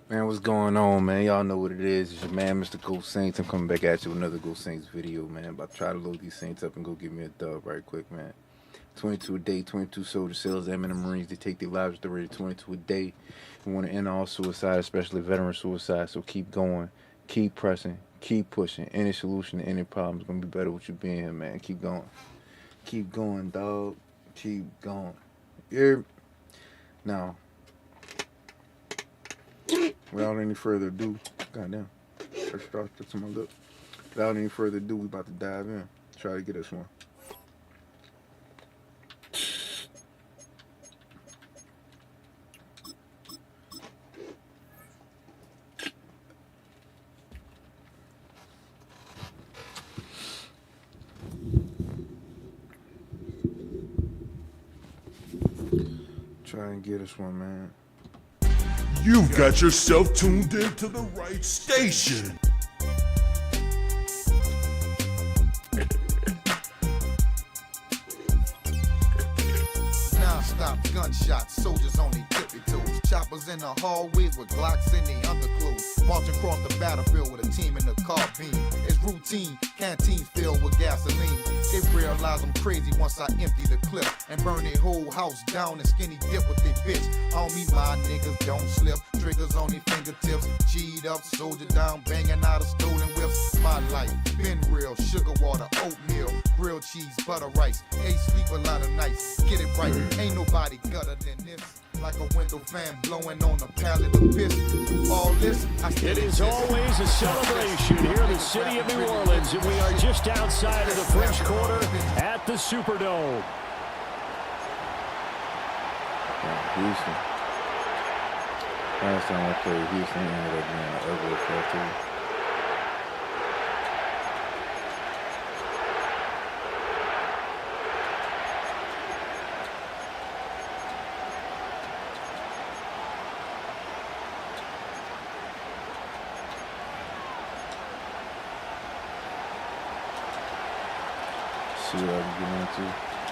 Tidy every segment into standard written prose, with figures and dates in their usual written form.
Man, what's going on, man? Y'all know what it is. It's your man, Mr. Ghost Saints. I'm coming back at you with another Ghost Saints video, man. About to try to load these Saints up and go give me a dub right quick, man. 22 a day, 22 soldier sales. Them and the Marines, they take their lives at the rate of 22 a day. We want to end all suicide, especially veteran suicide. So keep going, keep pressing, keep pushing. Any solution to any problem is going to be better with you being here, man. Keep going. Keep going, dog. Keep going. Yeah. Now, without any further ado, goddamn, that's to my lip. Without any further ado, we about to dive in. Try to get us one. Try and get us one, man. You've got yourself tuned into the right station. Non-stop gunshots, soldiers on their tippy toes. Choppers in the hallways with Glocks in their underclothes. Marching across the battlefield with a team in the carbine. It's routine, canteens filled with gasoline. They realize I'm crazy once I empty the clip and burn their whole house down and skinny dip with their bitch. Homie, my niggas don't slip. Triggers on their fingertips. G'd up, soldier down, banging out of stolen whips. My life been real. Sugar water, oatmeal, grilled cheese, butter rice. Ain't sleep a lot of nights. Get it right. Ain't nobody gutter than this. Like a window fan blowing on a pallet of piss. Through all this, it is always a celebration here in the city of New Orleans, and we are just outside of the French Quarter at the Superdome. Houston. Last time I played Houston, it ended up being an ugly affair too.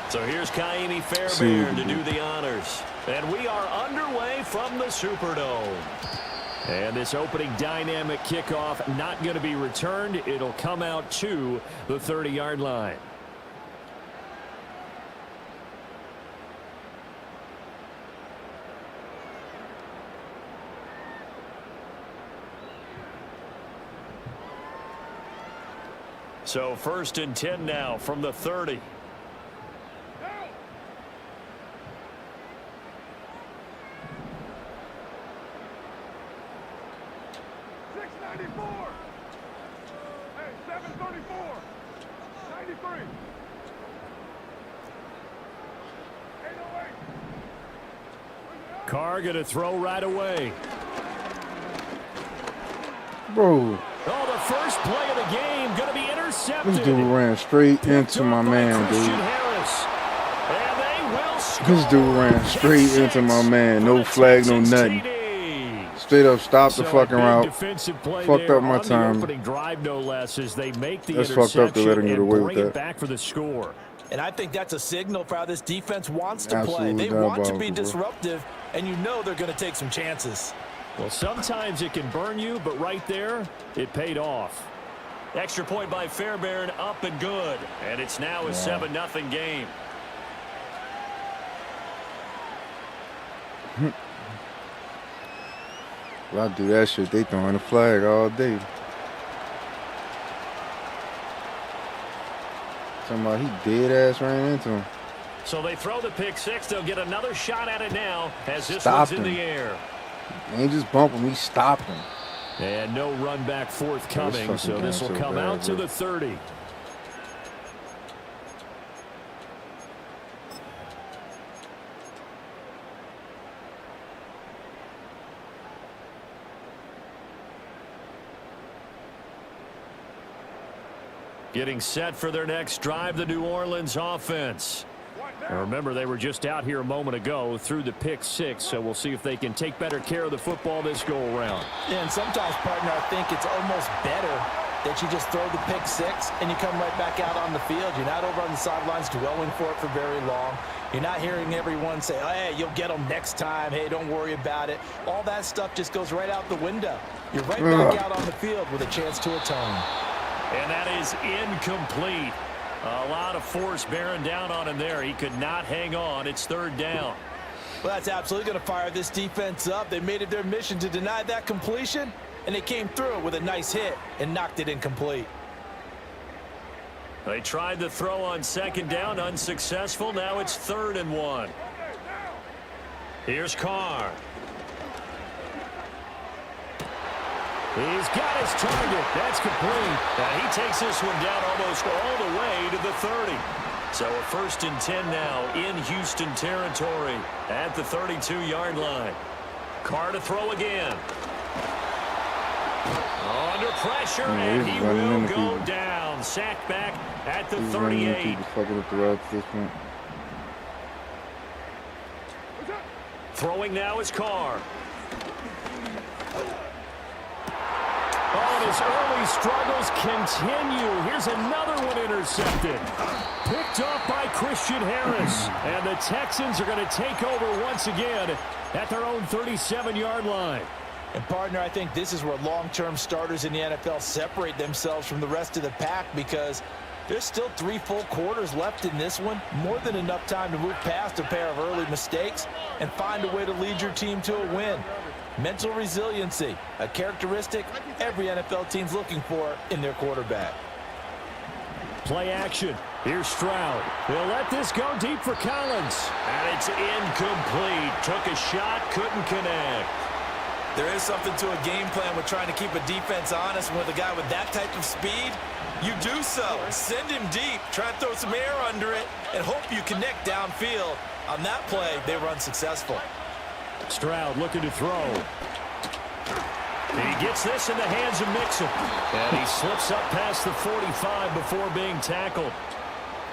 So here's Kaimi Fairbairn to do the honors. And we are underway from the Superdome. And this opening dynamic kickoff not going to be returned. It'll come out to the 30-yard line. So 1st and 10 now from the 30. Carr going to throw right away. Bro. Oh, the first play of the game going to be intercepted. This dude ran straight into my man, dude. This dude ran straight into my man. No flag, no nothing. Straight up stopped the fucking route. Fucked up my time. That's fucked up to let him get away with that. Back for the score. And I think that's a signal for how this defense wants to play. They want to be disruptive, and you know they're going to take some chances. Well, sometimes it can burn you, but right there, it paid off. Extra point by Fairbairn, up and good. And it's now a 7-0 game. If I do that shit, they throwing a flag all day. Somebody, he dead ass ran into him. So they throw the pick six. They'll get another shot at it now as this Stopped one's in him. the air. He ain't just bump him, he stopped him. And no run back forthcoming, so this will come out to the 30. Getting set for their next drive, the New Orleans offense. And remember, they were just out here a moment ago through the pick six, so we'll see if they can take better care of the football this go-around. Yeah, and sometimes, partner, I think it's almost better that you just throw the pick six and you come right back out on the field. You're not over on the sidelines dwelling for it for very long. You're not hearing everyone say, oh, hey, you'll get them next time. Hey, don't worry about it. All that stuff just goes right out the window. You're right back out on the field with a chance to atone. And that is incomplete. A lot of force bearing down on him there. He could not hang on. It's third down. Well, that's absolutely going to fire this defense up. They made it their mission to deny that completion, and they came through with a nice hit and knocked it incomplete. They tried the throw on second down, unsuccessful. Now it's 3rd and 1. Here's Carr. He's got his target. That's complete. He takes this one down almost all the way to the 30. So a 1st and 10 now in Houston territory at the 32-yard line. Carr to throw again. Under pressure, and he will go down. Sacked back at the 38. Throwing now is Carr. Oh, and his early struggles continue. Here's another one intercepted. Picked off by Christian Harris. And the Texans are going to take over once again at their own 37-yard line. And, partner, I think this is where long-term starters in the NFL separate themselves from the rest of the pack because there's still 3 full quarters left in this one. More than enough time to move past a pair of early mistakes and find a way to lead your team to a win. Mental resiliency, a characteristic every NFL team's looking for in their quarterback. Play action. Here's Stroud. He'll let this go deep for Collins. And it's incomplete. Took a shot, couldn't connect. There is something to a game plan with trying to keep a defense honest. With a guy with that type of speed, you do so. Send him deep. Try and throw some air under it and hope you connect downfield. On that play, they were unsuccessful. Stroud looking to throw. He gets this in the hands of Mixon. And he slips up past the 45 before being tackled.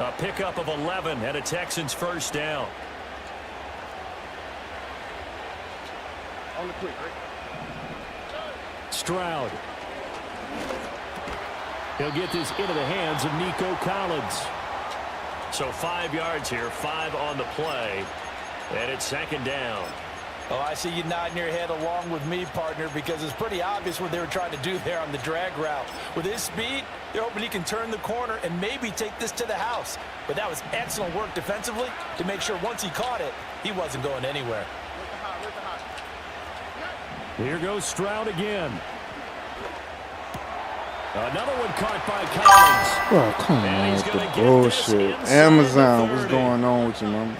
A pickup of 11 and a Texans first down. Stroud. He'll get this into the hands of Nico Collins. So 5 yards here, 5 on the play. And it's 2nd down. Oh, I see you nodding your head along with me, partner, because it's pretty obvious what they were trying to do there on the drag route. With his speed, they're hoping he can turn the corner and maybe take this to the house. But that was excellent work defensively to make sure once he caught it, he wasn't going anywhere. Here goes Stroud again. Another one caught by Collins. Oh, come on with the bullshit. Amazon, what's going on with you, man?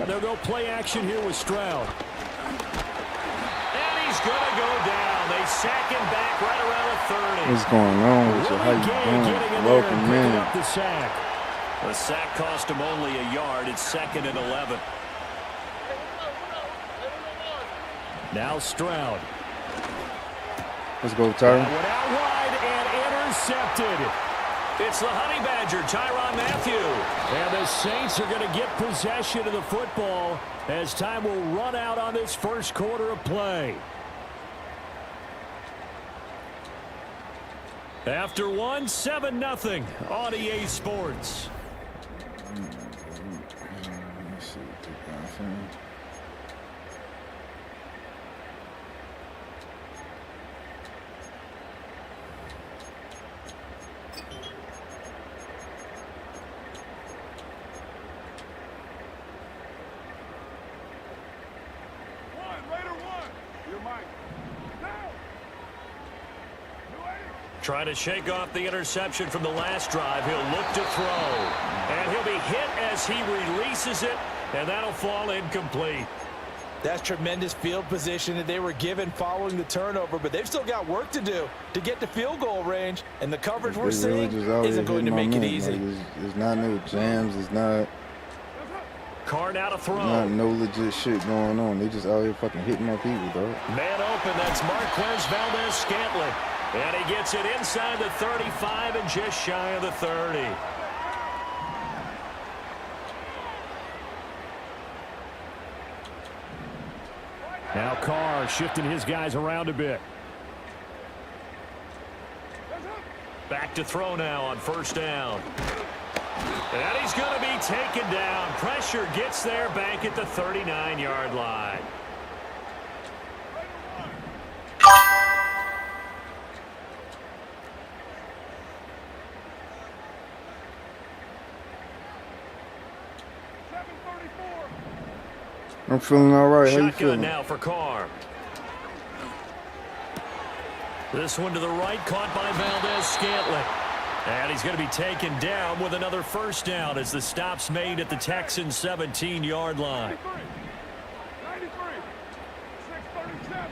They'll go play action here with Stroud. And he's going to go down. They sack him back right around the 30. What's going on with you? How you doing? Welcome, man. Up the sack. The sack cost him only a yard. It's 2nd and 11. Now Stroud. Let's go, Tyron. Went out wide and intercepted. It's the Honey Badger, Tyrann Mathieu. And the Saints are going to get possession of the football as time will run out on this first quarter of play. After 7-0 on EA Sports. Trying to shake off the interception from the last drive. He'll look to throw. And he'll be hit as he releases it, and that'll fall incomplete. That's tremendous field position that they were given following the turnover, but they've still got work to do to get to field goal range, and the coverage we're seeing isn't going to make it easy. Like, there's not no jams. It's not. Carr now to throw. Not no legit shit going on. They just out here fucking hitting my people, dog. Man open. That's Marquez Valdez-Scantling. And he gets it inside the 35 and just shy of the 30. Now Carr shifting his guys around a bit. Back to throw now on first down. And he's going to be taken down. Pressure gets there back at the 39-yard line. I'm feeling all right. How you Shotgun feeling? now for Carr. This one to the right, caught by Valdez-Scantling. And he's going to be taken down with another first down as the stop's made at the Texans' 17-yard line. 93, 637.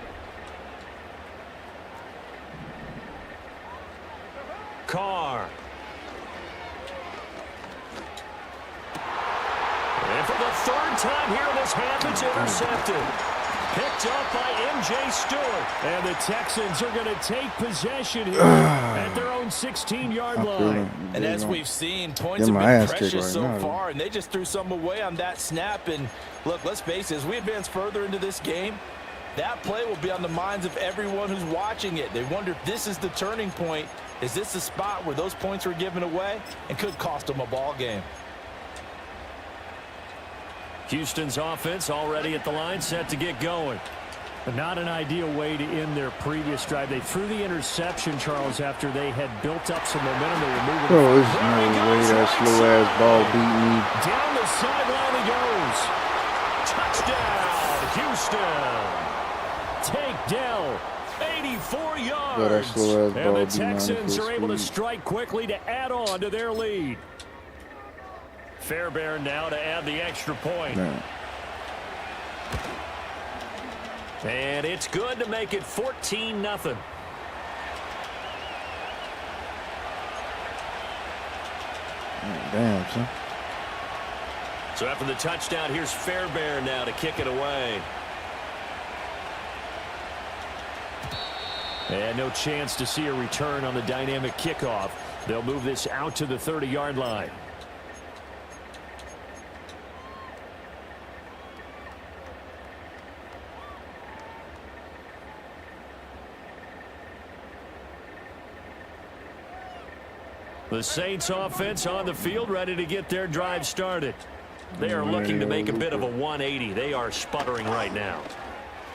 Carr. And for the third time here in this half, it's intercepted. Picked up by M.J. Stewart. And the Texans are going to take possession here at their own 16-yard line. And as we've seen, points have been precious so far, and they just threw some away on that snap. And look, let's face it, as we advance further into this game, that play will be on the minds of everyone who's watching it. They wonder if this is the turning point. Is this the spot where those points were given away and could cost them a ball game? Houston's offense already at the line, set to get going. But not an ideal way to end their previous drive. They threw the interception, Charles, after they had built up some momentum. They were moving. Bro, there's no way that slow-ass ball beat me. Down the sideline he goes. Touchdown, Houston. Take Dell, 84 yards. Bro, that slow-ass ball and the Texans are able to strike quickly to add on to their lead. Fairbairn now to add the extra point. Man. And it's good to make it 14-0. Damn, son. So after the touchdown, here's Fairbairn now to kick it away. And no chance to see a return on the dynamic kickoff. They'll move this out to the 30-yard line. The Saints offense on the field, ready to get their drive started. They are looking to make a bit of a 180. They are sputtering right now.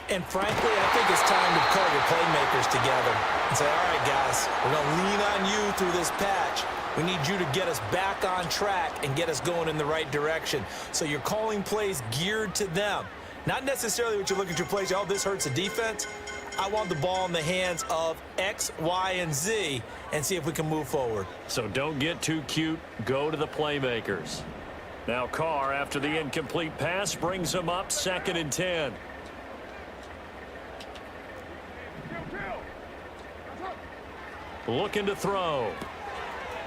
And frankly, I think it's time to call your playmakers together and say, all right, guys, we're going to lean on you through this patch. We need you to get us back on track and get us going in the right direction. So you're calling plays geared to them. Not necessarily what you look at your plays, oh, this hurts the defense. I want the ball in the hands of X, Y, and Z and see if we can move forward. So don't get too cute. Go to the playmakers. Now Carr, after the incomplete pass, brings him up 2nd and 10. Looking to throw.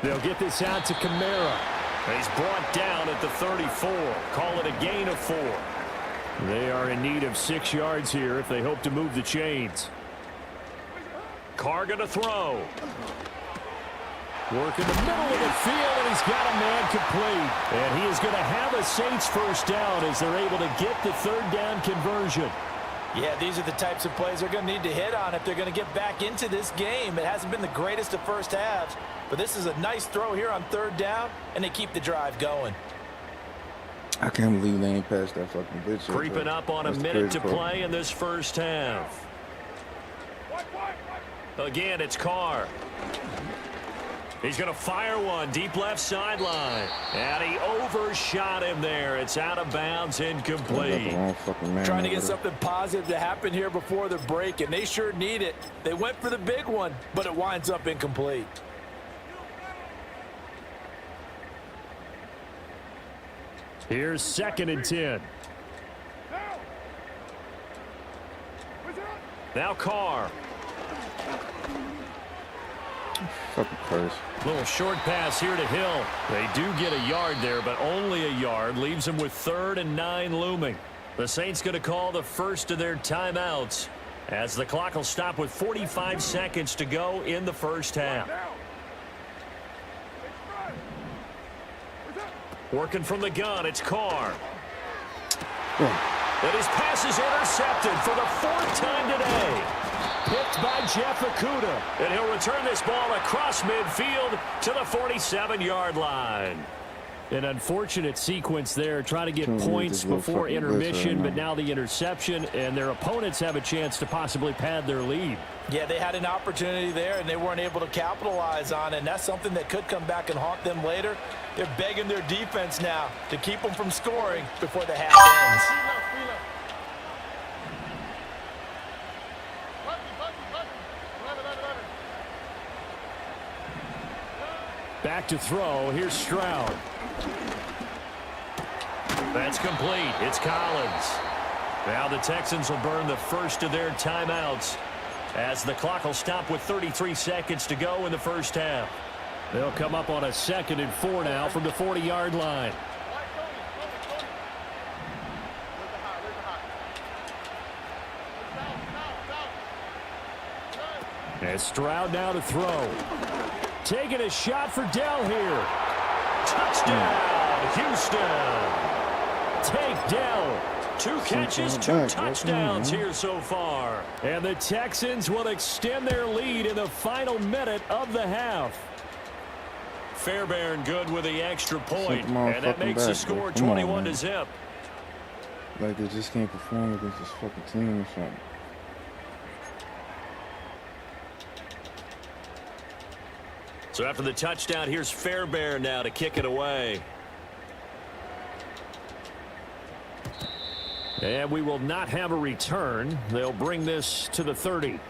They'll get this out to Kamara. He's brought down at the 34. Call it a gain of 4. They are in need of 6 yards here if they hope to move the chains. Carr going to throw. Work in the middle of the field, and he's got a man complete. And he is going to have a Saints first down as they're able to get the 3rd down conversion. Yeah, these are the types of plays they're going to need to hit on if they're going to get back into this game. It hasn't been the greatest of first halves, but this is a nice throw here on 3rd down, and they keep the drive going. I can't believe they ain't passed that fucking bitch. Creeping up on a minute to play in this first half. Again, it's Carr. He's going to fire one deep left sideline. And he overshot him there. It's out of bounds, incomplete. Trying to get something positive to happen here before the break, and they sure need it. They went for the big one, but it winds up incomplete. Here's 2nd and 10. Now Carr. Fucking Christ. Little short pass here to Hill. They do get a yard there, but only a yard. Leaves them with 3rd and 9 looming. The Saints going to call the first of their timeouts as the clock will stop with 45 seconds to go in the first half. Working from the gun, it's Carr. And his pass is intercepted for the 4th time today. Picked by Jeff Okudah. And he'll return this ball across midfield to the 47-yard line. An unfortunate sequence there, trying to get points before intermission, but now the interception, and their opponents have a chance to possibly pad their lead. Yeah, they had an opportunity there, and they weren't able to capitalize on it, and that's something that could come back and haunt them later. They're begging their defense now to keep them from scoring before the half ends. Back to throw. Here's Stroud. That's complete. It's Collins. Now the Texans will burn the first of their timeouts as the clock will stop with 33 seconds to go in the first half. They'll come up on a 2nd and 4 now from the 40-yard line. And Stroud now to throw. Taking a shot for Dell here. Touchdown, Houston. Take Dell. 2 catches, 2 touchdowns here so far. And the Texans will extend their lead in the final minute of the half. Fairbairn good with the extra point, and that makes the score 21-0. Like they just can't perform against this fucking team or something. So after the touchdown, here's Fairbairn now to kick it away. And we will not have a return. They'll bring this to the 30.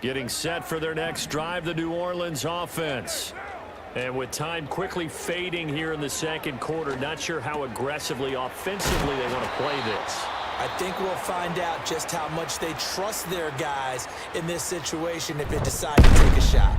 Getting set for their next drive, the New Orleans offense. And with time quickly fading here in the second quarter, not sure how aggressively, offensively they want to play this. I think we'll find out just how much they trust their guys in this situation if they decide to take a shot.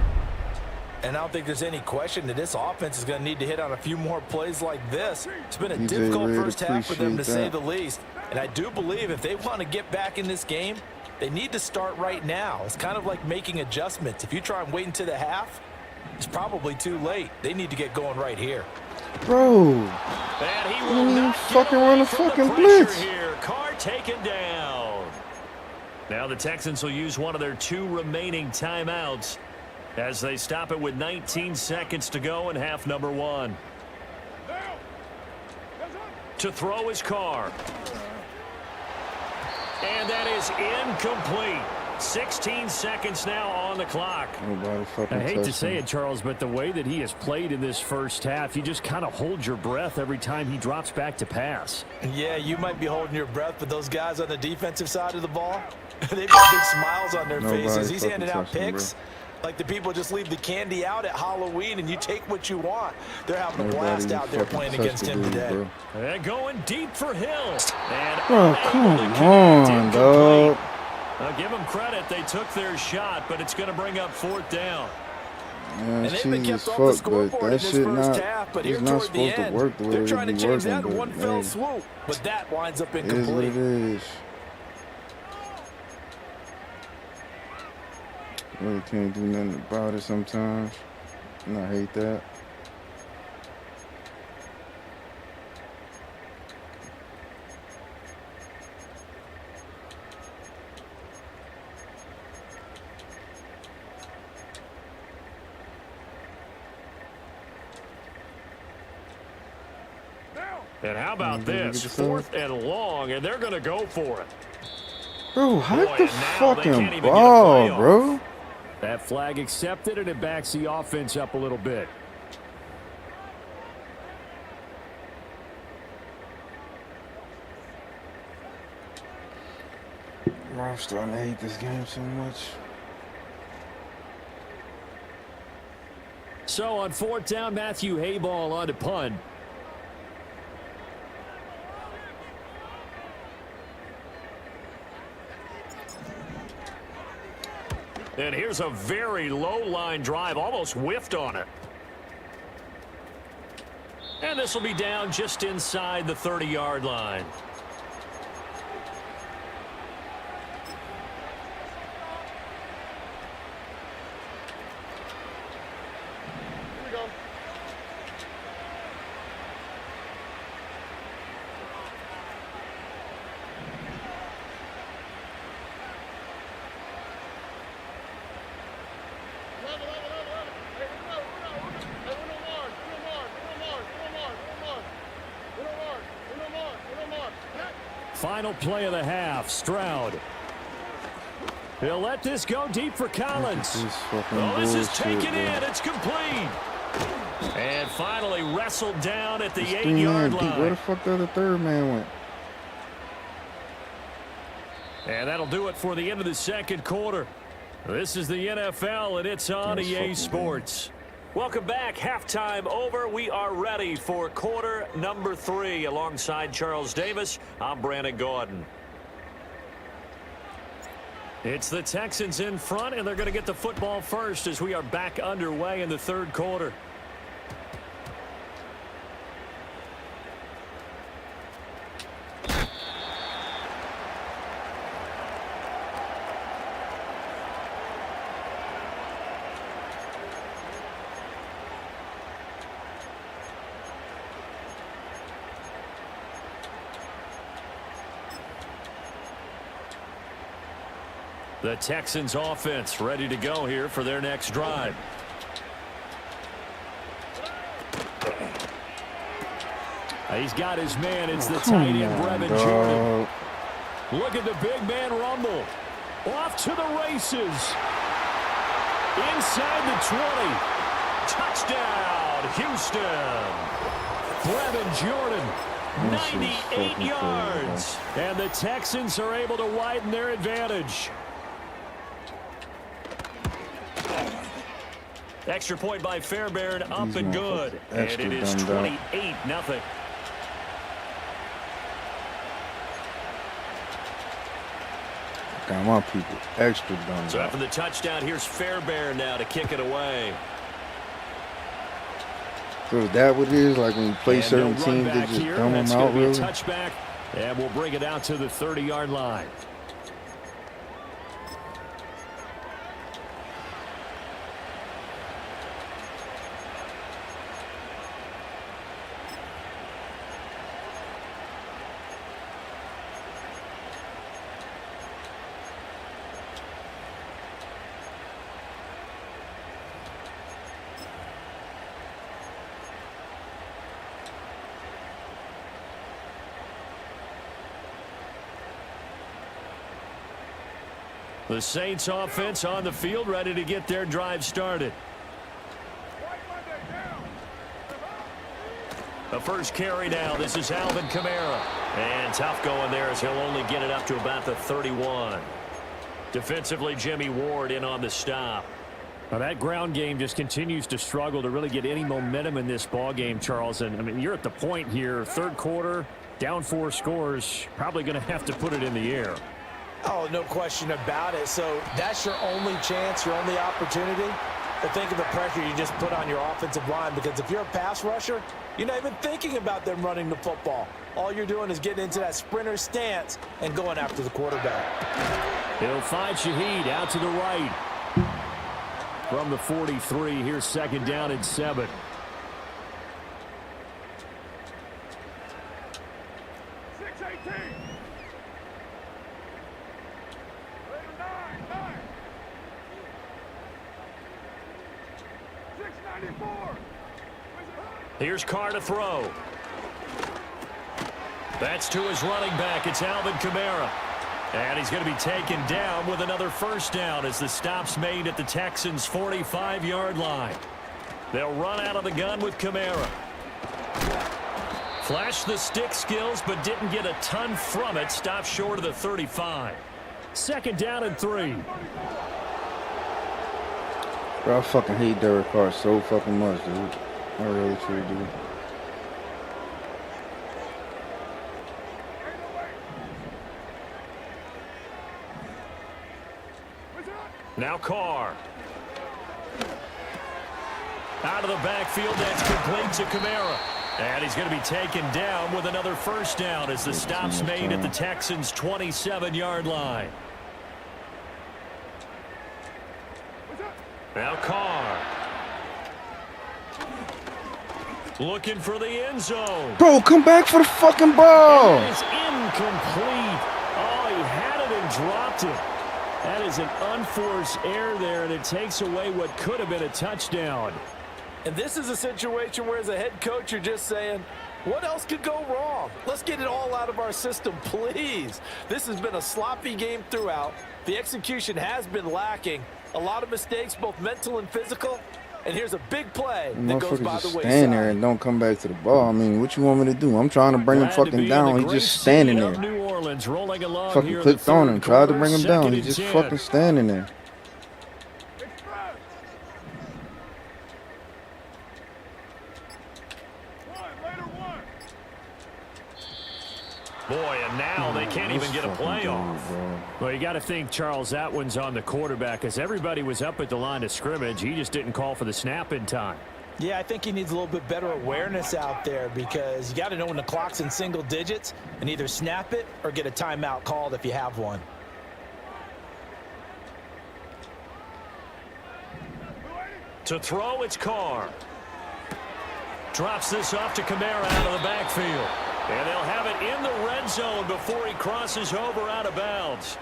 And I don't think there's any question that this offense is going to need to hit on a few more plays like this. It's been a difficult first half for them, to say the least. And I do believe if they want to get back in this game, they need to start right now. It's kind of like making adjustments. If you try and wait until the half, it's probably too late. They need to get going right here. Bro, And he will not fucking run a fucking the blitz here. Carr taken down. Now the Texans will use one of their 2 remaining timeouts as they stop it with 19 seconds to go in half number 1. To throw is Carr. And that is incomplete. 16 seconds now on the clock. I hate to say it, Charles, but the way that he has played in this first half, you just kind of hold your breath every time he drops back to pass. Yeah, you might be holding your breath, but those guys on the defensive side of the ball, they've got big smiles on their faces. He's handing out picks like the people just leave the candy out at Halloween and you take what you want. They're having a blast out there playing against him today. And going deep for Hill. And come on, dog. I'll give them credit. They took their shot, but it's going to bring up 4th down. Man, and they've been kept off the scoreboard in this first half, but here toward the end, they're trying to change that in one fell swoop. But that winds up incomplete. It is what it is. Really can't do nothing about it sometimes, and I hate that. And how about this? 4th and long, and they're going to go for it. Bro, hike the and now they can't fucking even get a ball, play bro. off. That flag accepted, and it backs the offense up a little bit. I'm starting to hate this game so much. So on 4th down, Matthew Hayball on to punt. And here's a very low line drive, almost whiffed on it. And this will be down just inside the 30-yard line. Final play of the half, Stroud. He'll let this go deep for Collins. This is taken in. It's complete. And finally wrestled down at the 8-yard line. Where the fuck the other third man went? And that'll do it for the end of the second quarter. This is the NFL, and it's on EA Sports. Welcome back. Halftime over. We are ready for quarter number 3. Alongside Charles Davis, I'm Brandon Gordon. It's the Texans in front, and they're going to get the football first as we are back underway in the third quarter. The Texans offense ready to go here for their next drive. He's got his man. It's the tight end, Brevin Jordan. Look at the big man rumble. Off to the races. Inside the 20. Touchdown, Houston. Brevin Jordan. 98 yards. And the Texans are able to widen their advantage. Extra point by Fairbairn, up and good. And it is 28-0. Got my people extra done. So after the touchdown, here's Fairbairn now to kick it away. So is that what it is? Like when you play certain teams, they just dumb them out, really? Touchback, and we'll bring it out to the 30-yard line. The Saints offense on the field, ready to get their drive started. The first carry now. This is Alvin Kamara. And tough going there as he'll only get it up to about the 31. Defensively, Jimmy Ward in on the stop. Now that ground game just continues to struggle to really get any momentum in this ball game, Charles. And I mean, you're at the point here, third quarter, down 4 scores, probably going to have to put it in the air. Oh, no question about it. So that's your only chance, your only opportunity. But think of the pressure you just put on your offensive line, because if you're a pass rusher, you're not even thinking about them running the football. All you're doing is getting into that sprinter stance and going after the quarterback. He'll find Shaheed out to the right. From the 43, here's second down and 7. Here's Carr to throw. That's to his running back. It's Alvin Kamara. And he's going to be taken down with another first down as the stop's made at the Texans' 45-yard line. They'll run out of the gun with Kamara. Flashed the stick skills, but didn't get a ton from it. Stopped short of the 35. Second down and 3. Bro, I fucking hate Derek Carr so fucking much, dude. I really truly do. Now Carr. Out of the backfield, that's complete to Kamara. And he's going to be taken down with another first down as the stop's made at the Texans' 27-yard line. Now Carr. Looking for the end zone. Bro, come back for the fucking ball. And it's incomplete. Oh, he had it and dropped it. That is an unforced error there, and it takes away what could have been a touchdown. And this is a situation where, as a head coach, you're just saying, what else could go wrong? Let's get it all out of our system, please. This has been a sloppy game throughout. The execution has been lacking. A lot of mistakes, both mental and physical. And here's a big play that goes by the wayside. Stand there and don't come back to the ball. I mean, what you want me to do? I'm trying to bring him fucking down. He's just standing there. New Orleans rolling along fucking here clicked on him. Tried to bring him down. He's He's just fucking standing there. Boy, and now they can't even get a play off. Well, you got to think, Charles, that one's on the quarterback, as everybody was up at the line of scrimmage. He just didn't call for the snap in time. Yeah, I think he needs a little bit better awareness out there, because you got to know when the clock's in single digits and either snap it or get a timeout called if you have one. To throw, it's Carr. Drops this off to Kamara out of the backfield. And they'll have it in the red zone before he crosses over out of bounds.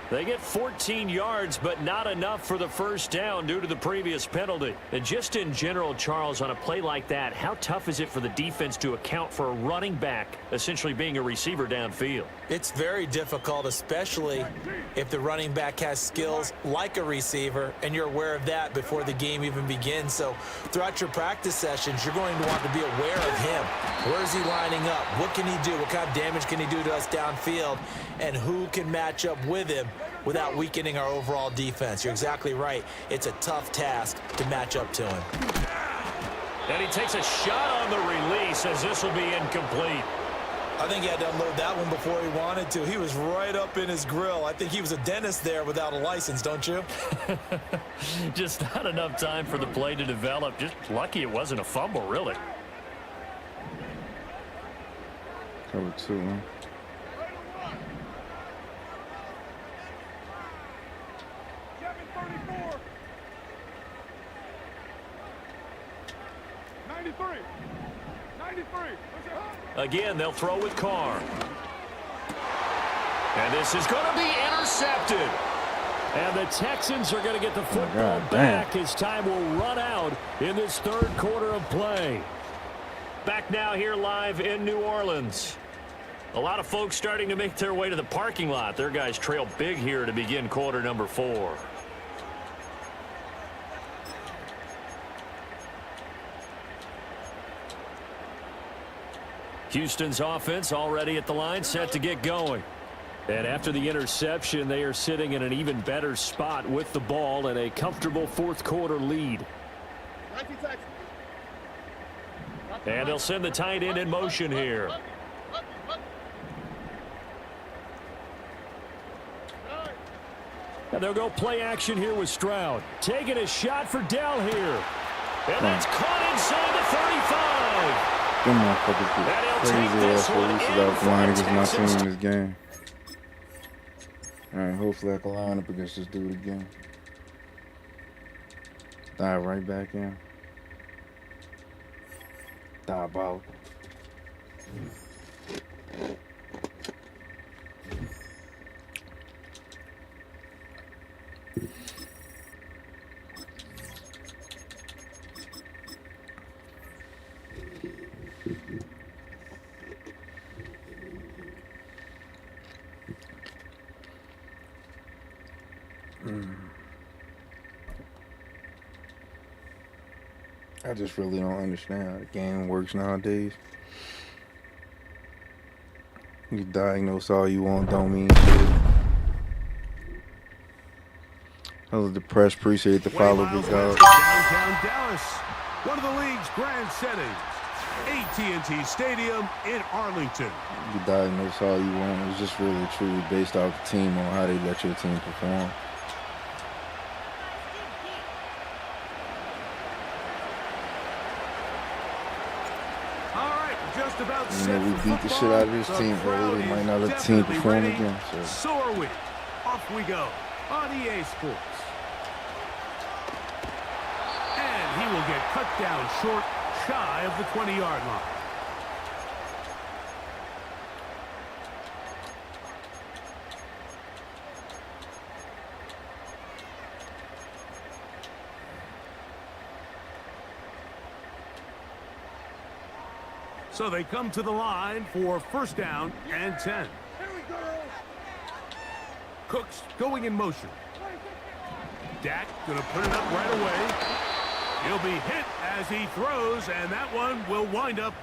They get 14 yards, but not enough for the first down due to the previous penalty. And just in general, Charles, on a play like that, how tough is it for the defense to account for a running back essentially being a receiver downfield? It's very difficult, especially if the running back has skills like a receiver, and you're aware of that before the game even begins. So throughout your practice sessions, you're going to want to be aware of him. Where is he lining up? What can he do? What kind of damage can he do to us downfield? And who can match up with him without weakening our overall defense? You're exactly right. It's a tough task to match up to him. And he takes a shot on the release, as this will be incomplete. I think he had to unload that one before he wanted to. He was right up in his grill. I think he was a dentist there without a license, don't you? Just not enough time for the play to develop. Just lucky it wasn't a fumble, really. Cover 2, man. Again, they'll throw with Carr. And this is going to be intercepted. And the Texans are going to get the football back as time will run out in this third quarter of play. Back now here live in New Orleans. A lot of folks starting to make their way to the parking lot. Their guys trail big here to begin quarter number 4. Houston's offense already at the line, set to get going. And after the interception, they are sitting in an even better spot with the ball and a comfortable fourth quarter lead. And they'll send the tight end in motion here. And they'll go play action here with Stroud. Taking a shot for Dell here. And that's caught inside the 35. Them motherfuckers get crazy ass releases out the line against my team in this game. Alright, hopefully I can line up against this dude again. Dive right back in. Diabolical. I just really don't understand how the game works nowadays. You diagnose all you want, don't mean shit. I was depressed. Appreciate the follow, big dog. Downtown Dallas, one of the league's grand settings. AT&T Stadium in Arlington. You diagnose all you want. It's just really truly based off the team on how they let your team perform. All right, just about You know, we beat the shit out of this team early. They might not let the team perform again. So are we. Off we go on EA Sports. And he will get cut down short, shy of the 20-yard line. So they come to the line for first down and 10. Cooks going in motion. Dak going to put it up right away. He'll be hit as he throws, and that one will wind up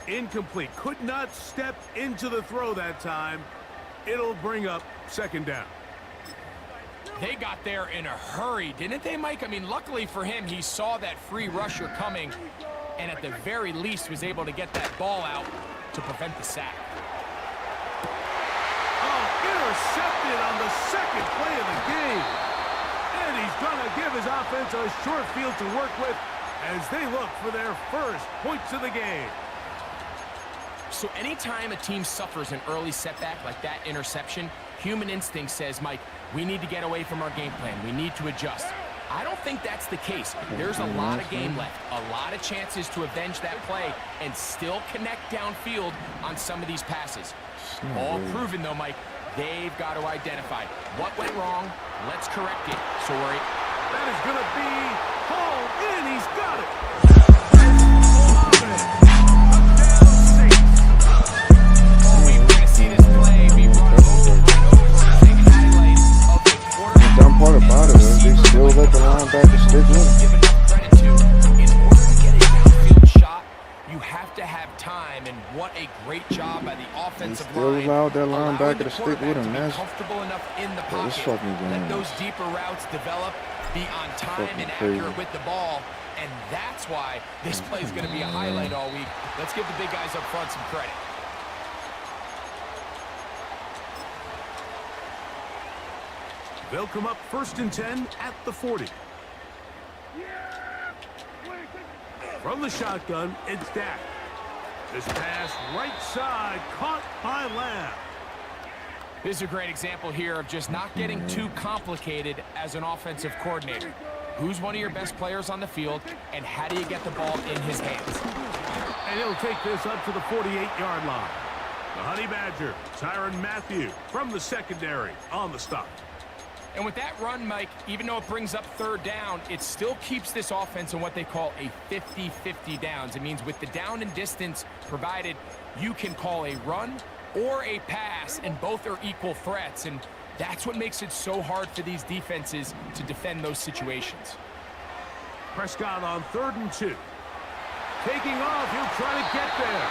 incomplete. Could not step into the throw that time. It'll bring up second down. They got there in a hurry, didn't they, Mike? I mean, luckily for him, he saw that free rusher coming, and at the very least was able to get that ball out to prevent the sack. Oh, intercepted on the second play of the game. And he's going to give his offense a short field to work with as they look for their first points of the game. So anytime a team suffers an early setback like that interception, human instinct says, Mike, we need to get away from our game plan. We need to adjust. I don't think that's the case. There's a lot of game left, a lot of chances to avenge that play and still connect downfield on some of these passes. All proven, though, Mike, they've got to identify what went wrong. Let's correct it. So that is going to be hauled in. He's got it. We're going to see this play be run over and over. Big highlight of the quarterback. The dumb part about it is they still let the linebacker stick with him. Give enough credit to. In order to get a downfield shot, you have to have time, and what a great job by the offensive line. They still allowed that linebacker to stick with him. That's comfortable enough in the pocket. this fucking game. Let those deeper routes develop, be on time and accurate with the ball, and that's why this play is going to be a highlight all week. Let's give the big guys up front some credit. They'll come up first and 10 at the 40. From the shotgun, it's Dak. This pass right side caught by Lamb. This is a great example here of just not getting too complicated as an offensive coordinator. Who's one of your best players on the field, and how do you get the ball in his hands? And he'll take this up to the 48-yard line. The Honey Badger, Tyrann Mathieu from the secondary on the stop. And with that run, Mike, even though it brings up third down, it still keeps this offense in what they call a 50-50 downs. It means with the down and distance provided, you can call a run or a pass, and both are equal threats. And that's what makes it so hard for these defenses to defend those situations. Prescott on 3rd and 2. Taking off, he'll try to get there.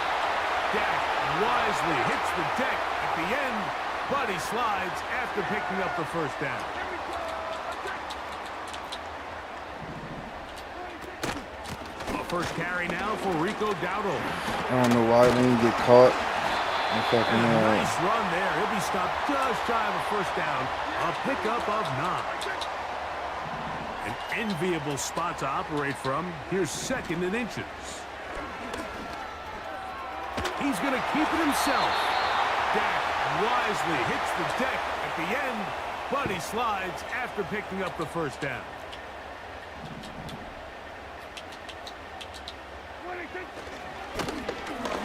Dak wisely hits the deck at the end, but he slides after picking up the first down. A first carry now for Rico Dowdle. I don't know why they didn't get caught. Nice run there. He'll be stopped just shy of a first down. A pickup of 9. An enviable spot to operate from. Here's 2nd and inches. He's going to keep it himself. Dak wisely hits the deck at the end, but he slides after picking up the first down.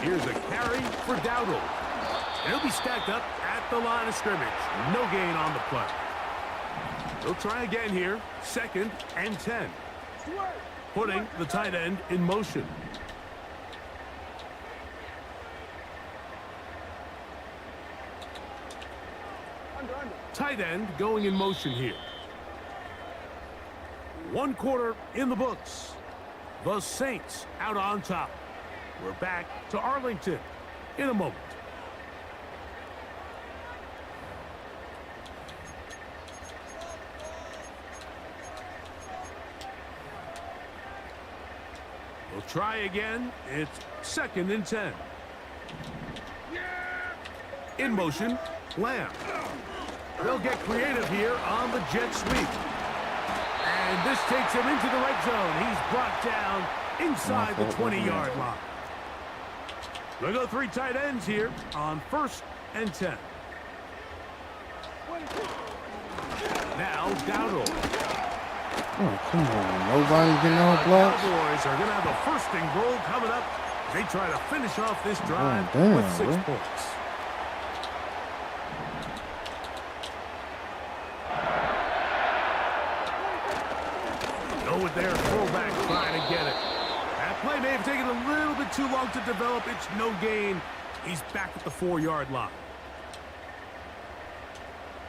Here's a carry for Dowdle. He'll be stacked up at the line of scrimmage. No gain on the play. They'll try again here. 2nd and 10. Putting the tight end in motion. Tight end going in motion here. 1 quarter in the books. The Saints out on top. We're back to Arlington in a moment. We'll try again. It's 2nd and 10. In motion, Lamb. They'll get creative here on the jet sweep. And this takes him into the red zone. He's brought down inside the 20-yard line. They'll go 3 tight ends here on 1st and 10. Now, Dowdle. Oh, come on. Nobody's getting out blocks. Cowboys are going to have a 1st and goal coming up. They try to finish off this drive with 6 points. Go with their fullback trying to get it. That play may have taken a little bit too long to develop. It's no gain. He's back at the 4-yard line.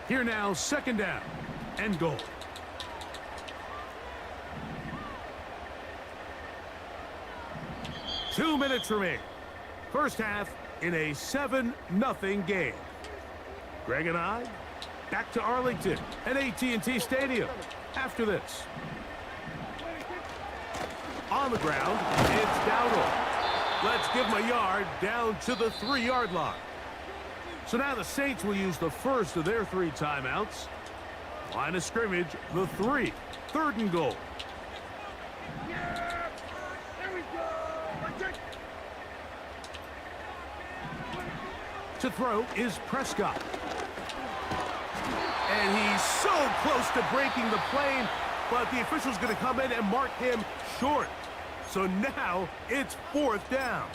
Here now, 2nd down and goal. Two minutes remain. First half in a 7-0 game. Greg and I back to Arlington at AT&T Stadium after this. On the ground, it's Dowdle. Let's give him a yard down to the 3-yard line. So now the Saints will use the first of their 3 timeouts. Line of scrimmage, the 3. 3rd and goal. To throw is Prescott. And he's so close to breaking the plane, but the official's going to come in and mark him short. So now it's 4th down.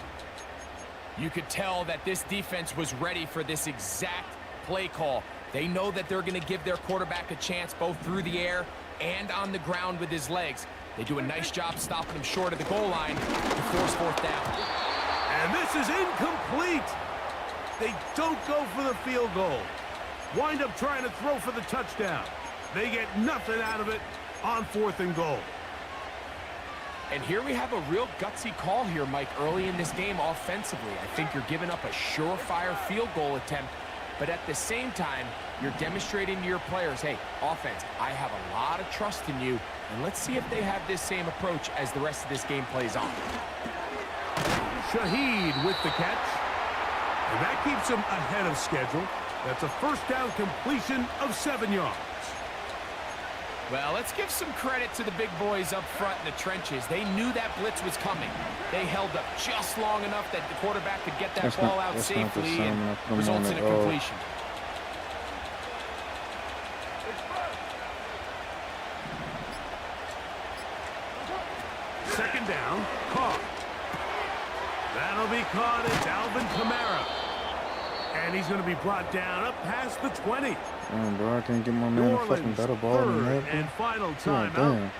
You could tell that this defense was ready for this exact play call. They know that they're going to give their quarterback a chance both through the air and on the ground with his legs. They do a nice job stopping him short of the goal line to force 4th down. And this is incomplete. They don't go for the field goal. Wind up trying to throw for the touchdown. They get nothing out of it on 4th and goal. And here we have a real gutsy call here, Mike, early in this game offensively. I think you're giving up a surefire field goal attempt, but at the same time, you're demonstrating to your players, hey, offense, I have a lot of trust in you, and let's see if they have this same approach as the rest of this game plays on. Shaheed with the catch. And that keeps him ahead of schedule. That's a 1st down completion of 7 yards. Well, let's give some credit to the big boys up front in the trenches. They knew that blitz was coming. They held up just long enough that the quarterback could get that ball out safely and results in a completion. Second down, caught. That'll be caught. It's Alvin Kamara. And he's going to be brought down up past the 20. Damn, bro, I can't get my man a fucking better ball than that. And final timeout.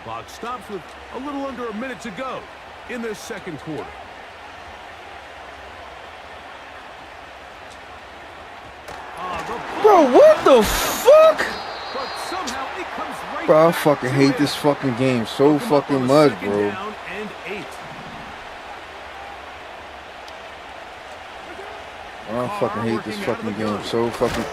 Clock stops with a little under a minute to go in this 2nd quarter. Bro, what the fuck? But somehow it comes right Bro, I back fucking to hate him. this fucking game so fucking much, bro. Down and 8. I fucking hate this fucking game so fucking.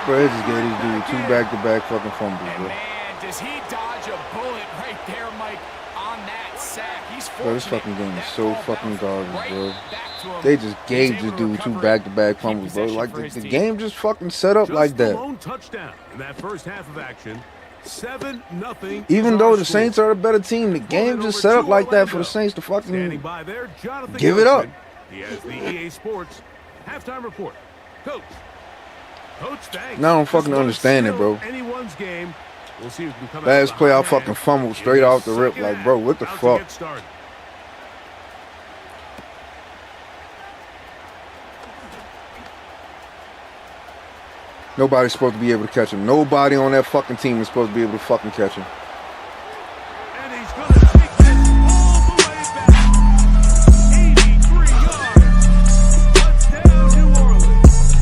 Bro, they just gave this dude 2 back-to-back fucking fumbles, And bro. man, does he dodge a bullet right there, Mike, on that sack. He's Bro, this fortunate. fucking game is That so ball fucking bounced garbage, right bro. back to him. They just gave He's this able to dude 2 recover it, back-to-back keep fumbles, bro. possession Like, for his the team. game just fucking set up like The that. lone touchdown in that first half of action. 7-0. Even though the Saints are a better team, the game just set up like that for the Saints to Standing fucking by there, Jonathan give it up. Goshen. He has the EA Sports halftime report. Coach, thanks. Now I don't fucking This one's understand it, still bro. Anyone's game. We'll see who can come out Last with play, the I hot fucking hand fumbled in straight the off the rip. second Like, bro, what the half. fuck? To get started. Nobody's supposed to be able to catch him. Nobody on that fucking team is supposed to be able to fucking catch him. And he's going to take this all the way back. 83 yards. Touchdown, New Orleans.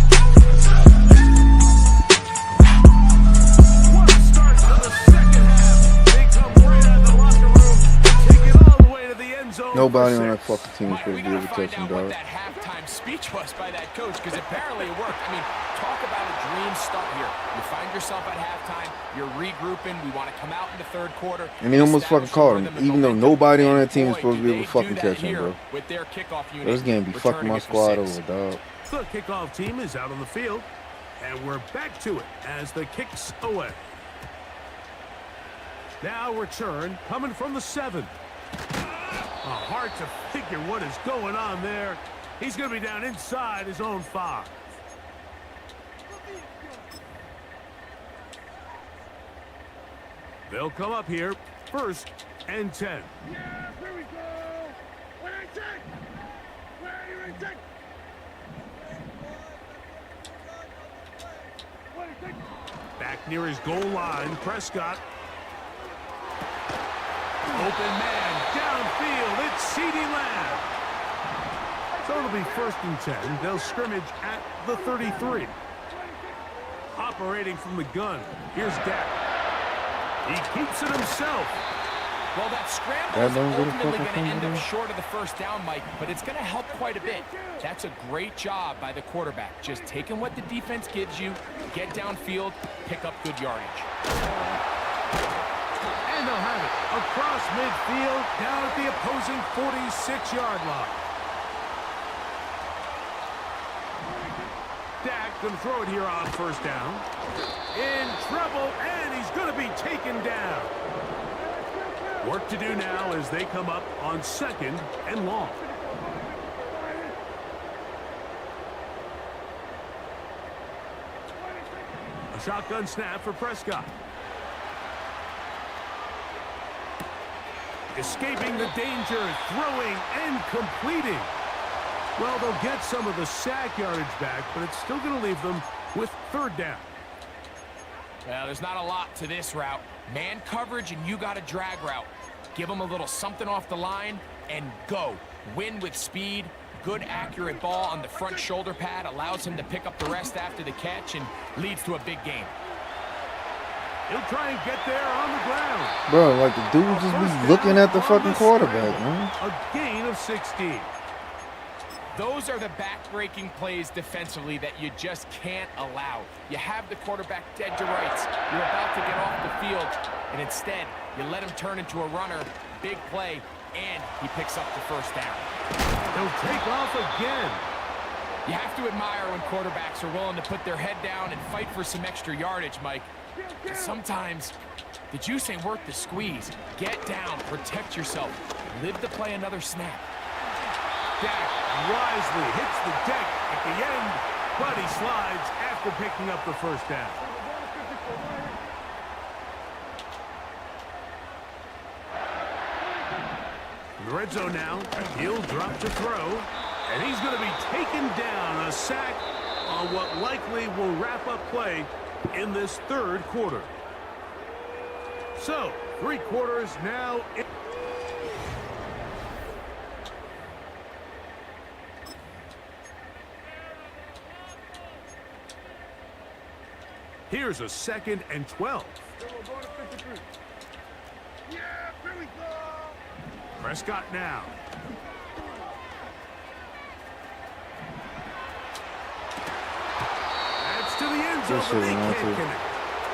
What a start to the second half. They come Nobody for on that 6. fucking team Mike, supposed we to be got able to to touch find him, out what dog. that halftime speech was by that coach, because apparently it worked. I mean, talk about a dream start here. You find yourself at halftime, you're regrouping, we want to come out in the third quarter. And they almost fucking caught him, even though nobody on that team is Boy, supposed to be do able to they fucking do catch that him, here bro. with their kickoff unit. This game be fucking returning my it for squad 6. over, dog. The kickoff team is out on the field, and we're back to it as the kick's away. Now return coming from the 7. Hard to figure what is going on there. He's going to be down inside his own 5. They'll come up here, 1st and 10. Yeah, here we go. What I take? Where are you take? Back near his goal line, Prescott. Open man, downfield, it's CeeDee Lamb. So it'll be 1st and 10. They'll scrimmage at the 33. Operating from the gun, here's Dak. He keeps it himself. Well, that scramble That is don't get a ultimately fucking going to end fumble. up short of the 1st down, Mike, but it's going to help quite a bit. That's a great job by the quarterback. Just taking what the defense gives you, get downfield, pick up good yardage. And they'll have it across midfield, down at the opposing 46-yard line. Dak going to throw it here on 1st down. In trouble, and he's going to be taken down. Work to do now as they come up on 2nd and long. A shotgun snap for Prescott. Escaping the danger, throwing and completing. Well, they'll get some of the sack yardage back, but it's still going to leave them with 3rd down. Well, there's not a lot to this route. Man coverage, and you got a drag route. Give them a little something off the line and go. Win with speed. Good, accurate ball on the front shoulder pad allows him to pick up the rest after the catch and leads to a big gain. He'll try and get there on the ground. Bro, like the dude just be looking at the fucking quarterback, man. A gain of 16. Those are the back-breaking plays defensively that you just can't allow. You have the quarterback dead to rights. You're about to get off the field, and instead, you let him turn into a runner, big play, and he picks up the 1st down. He'll take off again. You have to admire when quarterbacks are willing to put their head down and fight for some extra yardage, Mike. And sometimes, the juice ain't worth the squeeze. Get down, protect yourself, live to play another snap. Dak wisely hits the deck at the end, but he slides after picking up the 1st down. In the red zone now, he'll drop to throw, and he's going to be taken down. A sack on what likely will wrap up play in this 3rd quarter. So, 3 quarters now. Here's a 2nd and 12. Yeah, here we go. Prescott now. That's to the end zone, but they can't connect.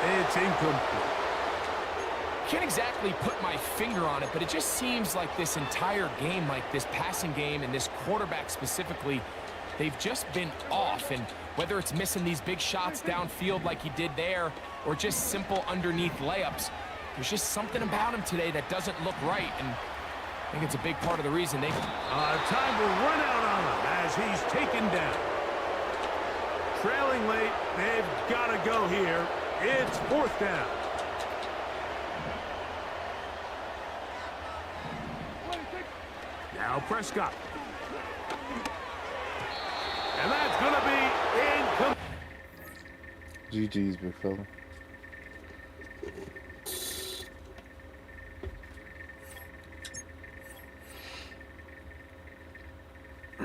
It's incomplete. Can't exactly put my finger on it, but it just seems like this entire game, like this passing game and this quarterback specifically, they've just been off. And whether it's missing these big shots downfield like he did there or just simple underneath layups, there's just something about him today that doesn't look right. And I think it's a big part of the reason they... Time will run out on him as he's taken down. Trailing late, they've got to go here. It's 4th down. Now Prescott. And that's going to be incomplete. GG's, big fella. I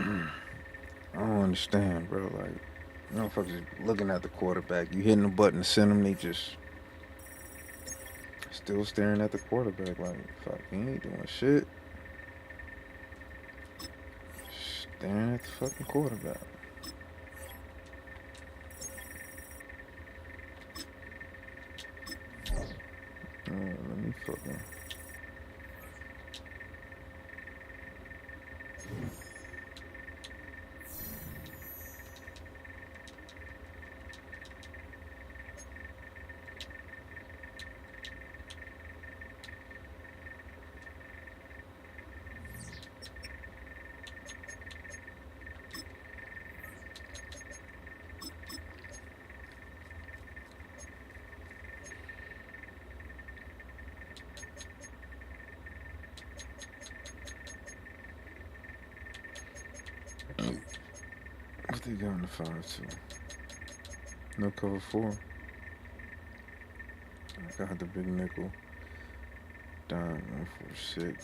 don't understand, bro. Like, motherfuckers looking at the quarterback. You hitting the button to send them, they just still staring at the quarterback like, fuck, he ain't doing shit. Staring at the fucking quarterback. Let me fucking. What they got in the 5-2? No cover 4. I got the big nickel. Down 1-4-6.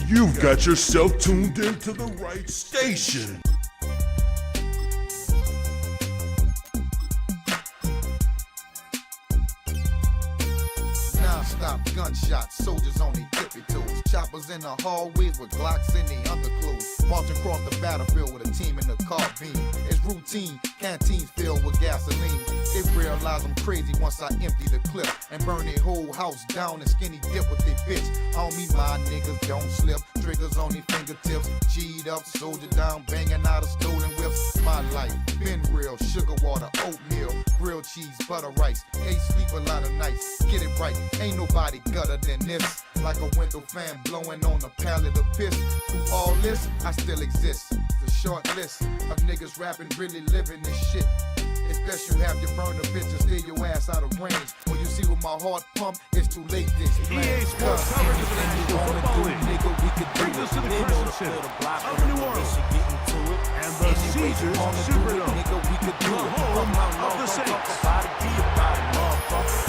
You've got yourself tuned into the right station. Non-stop gunshots, soldiers on their tippy toes. Choppers in the hallways with Glocks in their underclothes. Marching across the battlefield with a team in the carbine. It's routine, canteens filled with gasoline. They realize I'm crazy once I empty the clip and burn their whole house down and skinny dip with their bitch. Homie, my niggas don't slip. Triggers on their fingertips. G'd up, soldier down, banging out of stolen whips. My life been real, sugar water, oatmeal, grilled cheese, butter rice. Hey, sleep a lot of nights. Get it right, ain't nobody gutter than this. Like a window fan blowing on a pallet of piss. Through all this, I still exist. It's a short list of niggas rapping, really living this shit. It's best you have your burner bitch and steer your ass out of range. When you see with my heart pump, it's too late to explain. EA Sports coverage of the National Football League brings us to the Crescent Center of New Orleans and the Caesars Superdome, the home of the Saints.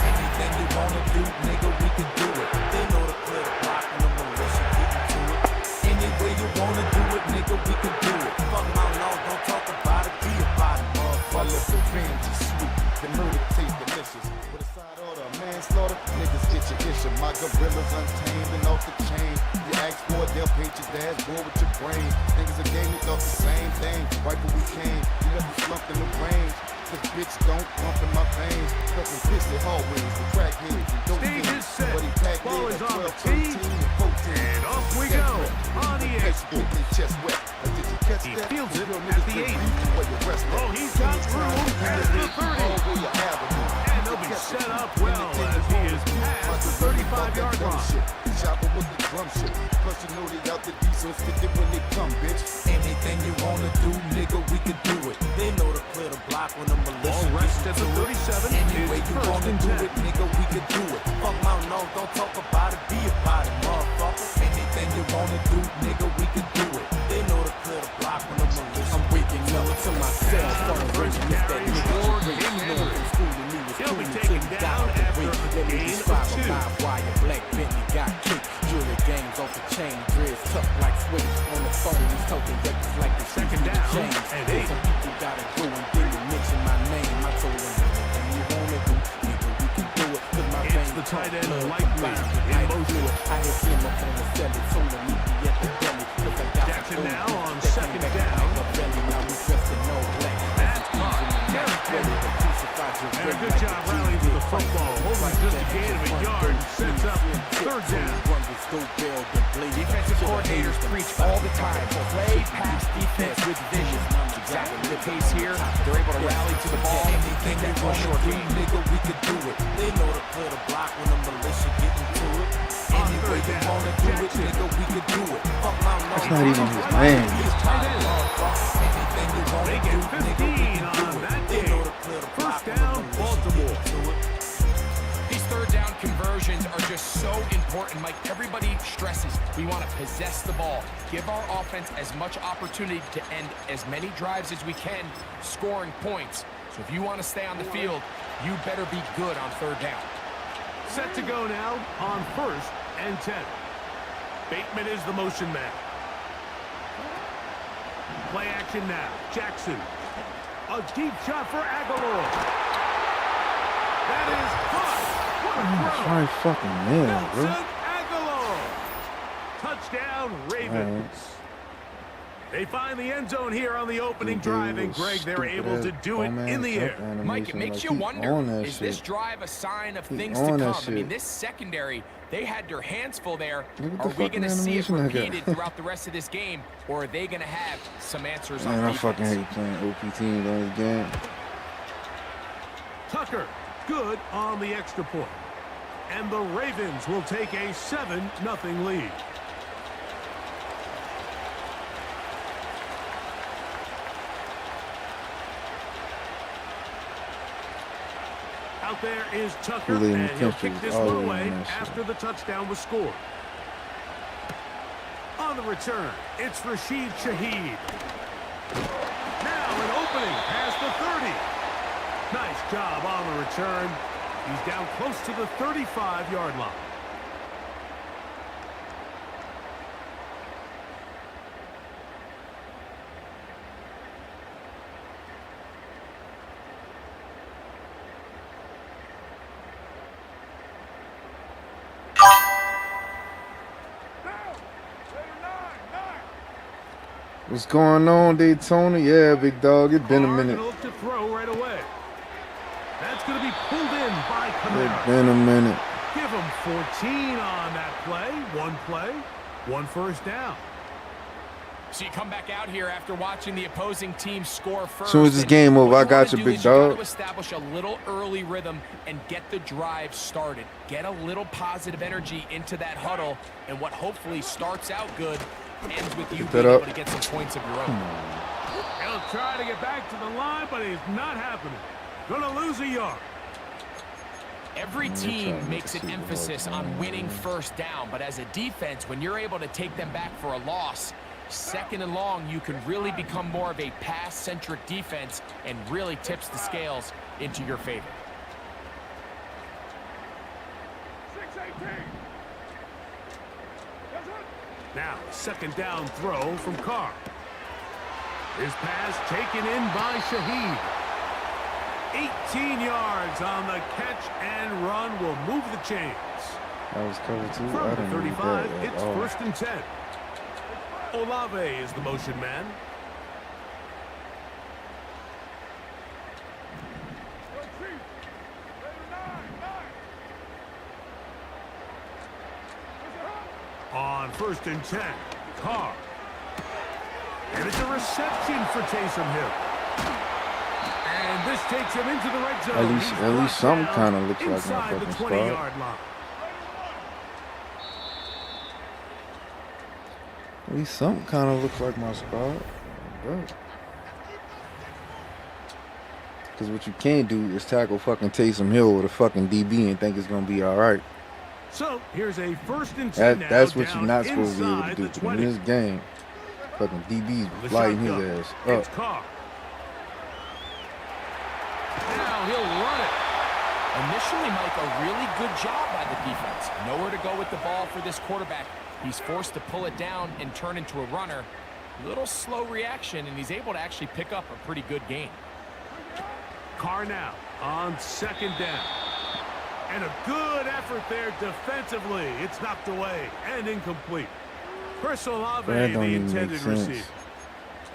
Anything you wanna do, nigga, we can do it. They know to play the block and the militia getting to it. Any way you wanna do it, nigga, we can do it. Fuck my law, don't talk about it, be about it, My motherfucker. little revenge is sweet, the murder tastes delicious. With a side order, manslaughter, niggas get your issue. My gorillas untamed and off the chain. You ask for it, they'll paint your dashboard with your brain. Niggas again, we thought the same thing. Right when we came, you left me slumped in the range. The bitch don't pump in my veins. Fucking pissy hallways, the crackheads, and dope Stage is set. But he packed Ball in is at on the 12, tee. 13, and 14. And off we go on EA Sports. Chest wet. Did you catch He that? fields it Real at niggas the drink 8. beef where you rest at. Oh, he's got room at the 30. And they'll be set up well as he is past the 35-yard line. Chopper with the drum shit. Plus you know they out the diesel 50 when they come, bitch. Anything you wanna do, nigga, we can do it. They know to play the block when the militia Ball rests at gets the to it. 37. Any way It's you first wanna and do 10. it, nigga, we can do it. Fuck my law, don't talk about it, be about it, motherfucker. Anything you wanna do, nigga, we can do it. They know to play the block when the militia. I'm waking up to my cell phone ringing. It's that nigga you bring. You know from school to me was He'll cool be until taken he down got the after ring. a Let me gain of describe 2. a live wire. Black Bentley got kicked. Jewelry games off the chain. Dreads tucked like switch on the phone. He's talking records like the Second down James. and There's 8. some people gotta go and then you mention my name. I told him anything you wanna do, nigga, we can do it. 'Cause my It's veins the tight talk end, blood Likely, combined in like motion. fluid. I hit him up on the celly, told him meet me at the deli. 'Cause I got Jackson some now gold on that second came back down. like a belly. Now we dressed in all black. That's caught. Ready to crucify you, And a ready good like job the rallying to the Jews did. football. Holding just a gain of a yard. Sets up third down. Defensive coordinators preach all the time. Play pass defense with vision. Exactly the case here. They're able to rally to the ball. Anything Keep you that ball wanna short do, game. nigga, we can do it. They know to play the block when the militia getting to it. Any way you wanna do it, nigga, we can do it. Fuck my law, not even his man. They get 15 on that game. First down, Baltimore. These third down conversions are just so important, Mike. Everybody stresses we want to possess the ball, give our offense as much opportunity to end as many drives as we can, scoring points. So if you want to stay on the field, you better be good on third down. Set to go now on 1st and 10. Bateman is the motion man. Play action now. Jackson. A deep shot for Aguilar. That is caught. What a throw. Try fucking man, bro. Nelson Aguilar. Touchdown, Ravens. They find the end zone here on the opening drive, and Greg, they're able to do it in the air. Mike, it makes you wonder, is this drive a sign of things to come? I mean, this secondary, they had their hands full there. Are we going to see it repeated throughout the rest of this game, or are they going to have some answers on defense? I fucking hate playing OP teams on this game. Tucker, good on the extra point. And the Ravens will take a 7-0 lead. Out there is Tucker, and he'll kick this one away after the touchdown was scored. On the return, it's Rashid Shaheed. Now an opening past the 30. Nice job on the return. He's down close to the 35-yard line. What's going on, Daytona? Yeah, big dog. It's been a minute. Look to throw right away. That's going to be pulled in by Kamara. It's been a minute. Give him 14 on that play, one first down. So you come back out here after watching the opposing team score first. As soon as this game over, I got you, big dog. You got to establish a little early rhythm and get the drive started. Get a little positive energy into that huddle, and what hopefully starts out good ends with you being able to get some points of your own. He'll try to get back to the line, but it's not happening. Gonna lose a yard. Every team makes an emphasis on winning first down, but as a defense, when you're able to take them back for a loss, second and long, you can really become more of a pass-centric defense and really tips the scales into your favor. 6-18. Now, second down throw from Carr. His pass taken in by Shaheed. 18 yards on the catch and run will move the chains. That was cover two. From the 35, it's 1st and 10. Olave is the motion man. On 1st and 10, Carr. And it's a reception for Taysom Hill. And this takes him into the red zone. At least something kind of looks like my inside the fucking 20-yard spot. line. At least something kind of looks like my spot. Because what you can't do is tackle fucking Taysom Hill with a fucking DB and think it's going to be all right. So here's a 1st and 10 now. That's what you're not supposed to be able to do. inside the In this game, fucking DB's lighting his ass It's up. Carr. Now he'll run it. Initially, Mike, a really good job by the defense. Nowhere to go with the ball for this quarterback. He's forced to pull it down and turn into a runner. A little slow reaction, and he's able to actually pick up a pretty good gain. Carr now on 2nd down. And a good effort there defensively. It's knocked away and incomplete. Chris Olave, the intended receiver.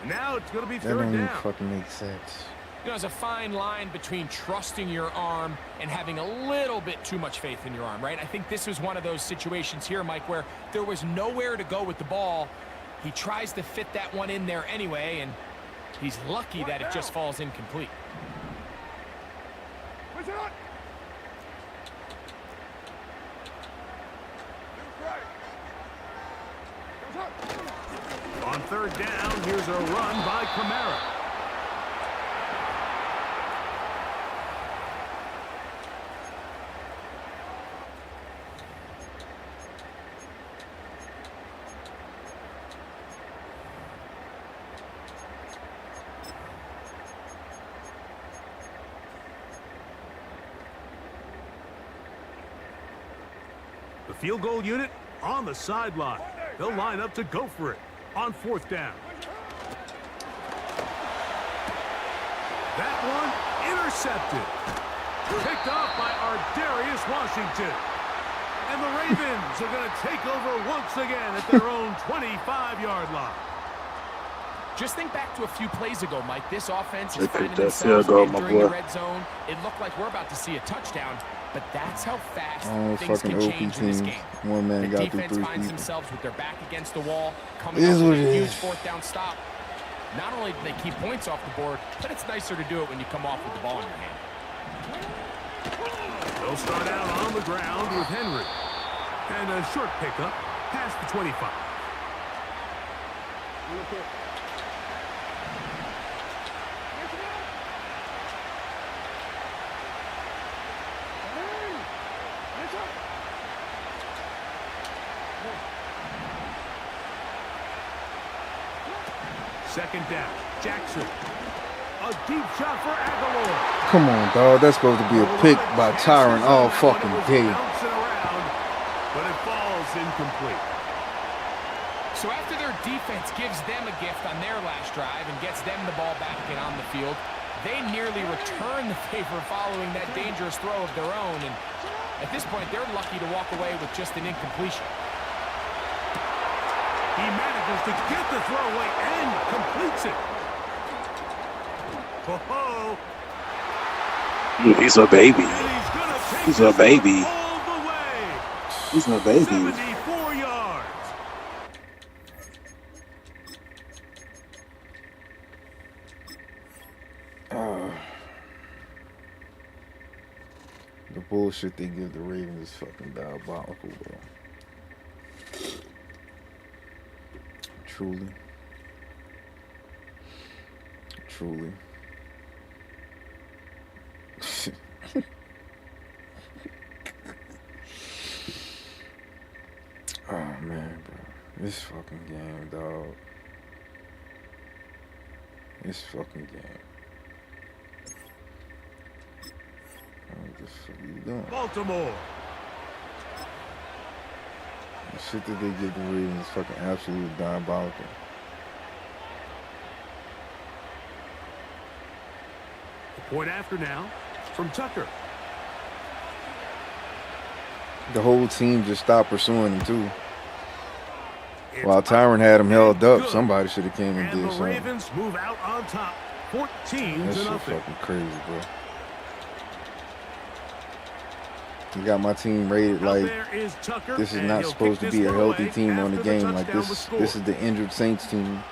Now it's going to be 3rd down. That don't even fucking make sense. You know, there's a fine line between trusting your arm and having a little bit too much faith in your arm, right? I think this was one of those situations here, Mike, where there was nowhere to go with the ball. He tries to fit that one in there anyway, and he's lucky that it just falls incomplete. third down. Here's a run by Kamara. The field goal unit on the sideline. They'll line up to go for it on fourth down. That one intercepted. Picked off by Darius Washington. And the Ravens are going to take over once again at their own 25-yard line. Just think back to a few plays ago, Mike. This offense is They finding picked that themselves field goal, my entering the boy. red zone. It looked like we're about to see a touchdown, but that's how fast Oh, things fucking can OP change in this teams. game. One man The got through defense 3 finds people. themselves with their back against the wall, coming It is up what with it a huge is. fourth down stop. Not only do they keep points off the board, but it's nicer to do it when you come off with the ball in your hand. They'll start out on the ground with Henry. And a short pickup past the 25. Second down, Jackson. A deep shot for Aguilar. Come on, dog. That's supposed to be a pick by Tyron all fucking day. Bouncing around, but it falls incomplete. So after their defense gives them a gift on their last drive and gets them the ball back and on the field, they nearly return the favor following that dangerous throw of their own. And at this point, they're lucky to walk away with just an incompletion. He manages to get the throw away and completes it. Oh, He's a baby. he's He's a baby. all the way. He's a baby. 74 yards. The bullshit they give the Ravens is fucking diabolical, bro. Truly. Truly. Oh, man, bro. This fucking game, dog. This fucking game. What the fuck are you doing? Baltimore. The shit that they give the Ravens is fucking absolutely diabolical. A point after now from Tucker. The whole team just stopped pursuing him, too. It's While up Tyron had him held up, good. somebody should have came and And did the something. Ravens move out on top, 14 That to shit nothing. fucking crazy, bro. You got my team rated Out like there is Tucker, this is and not he'll supposed kick to be this a one healthy away team on the after game. Like touchdown was this scored. is the injured Saints team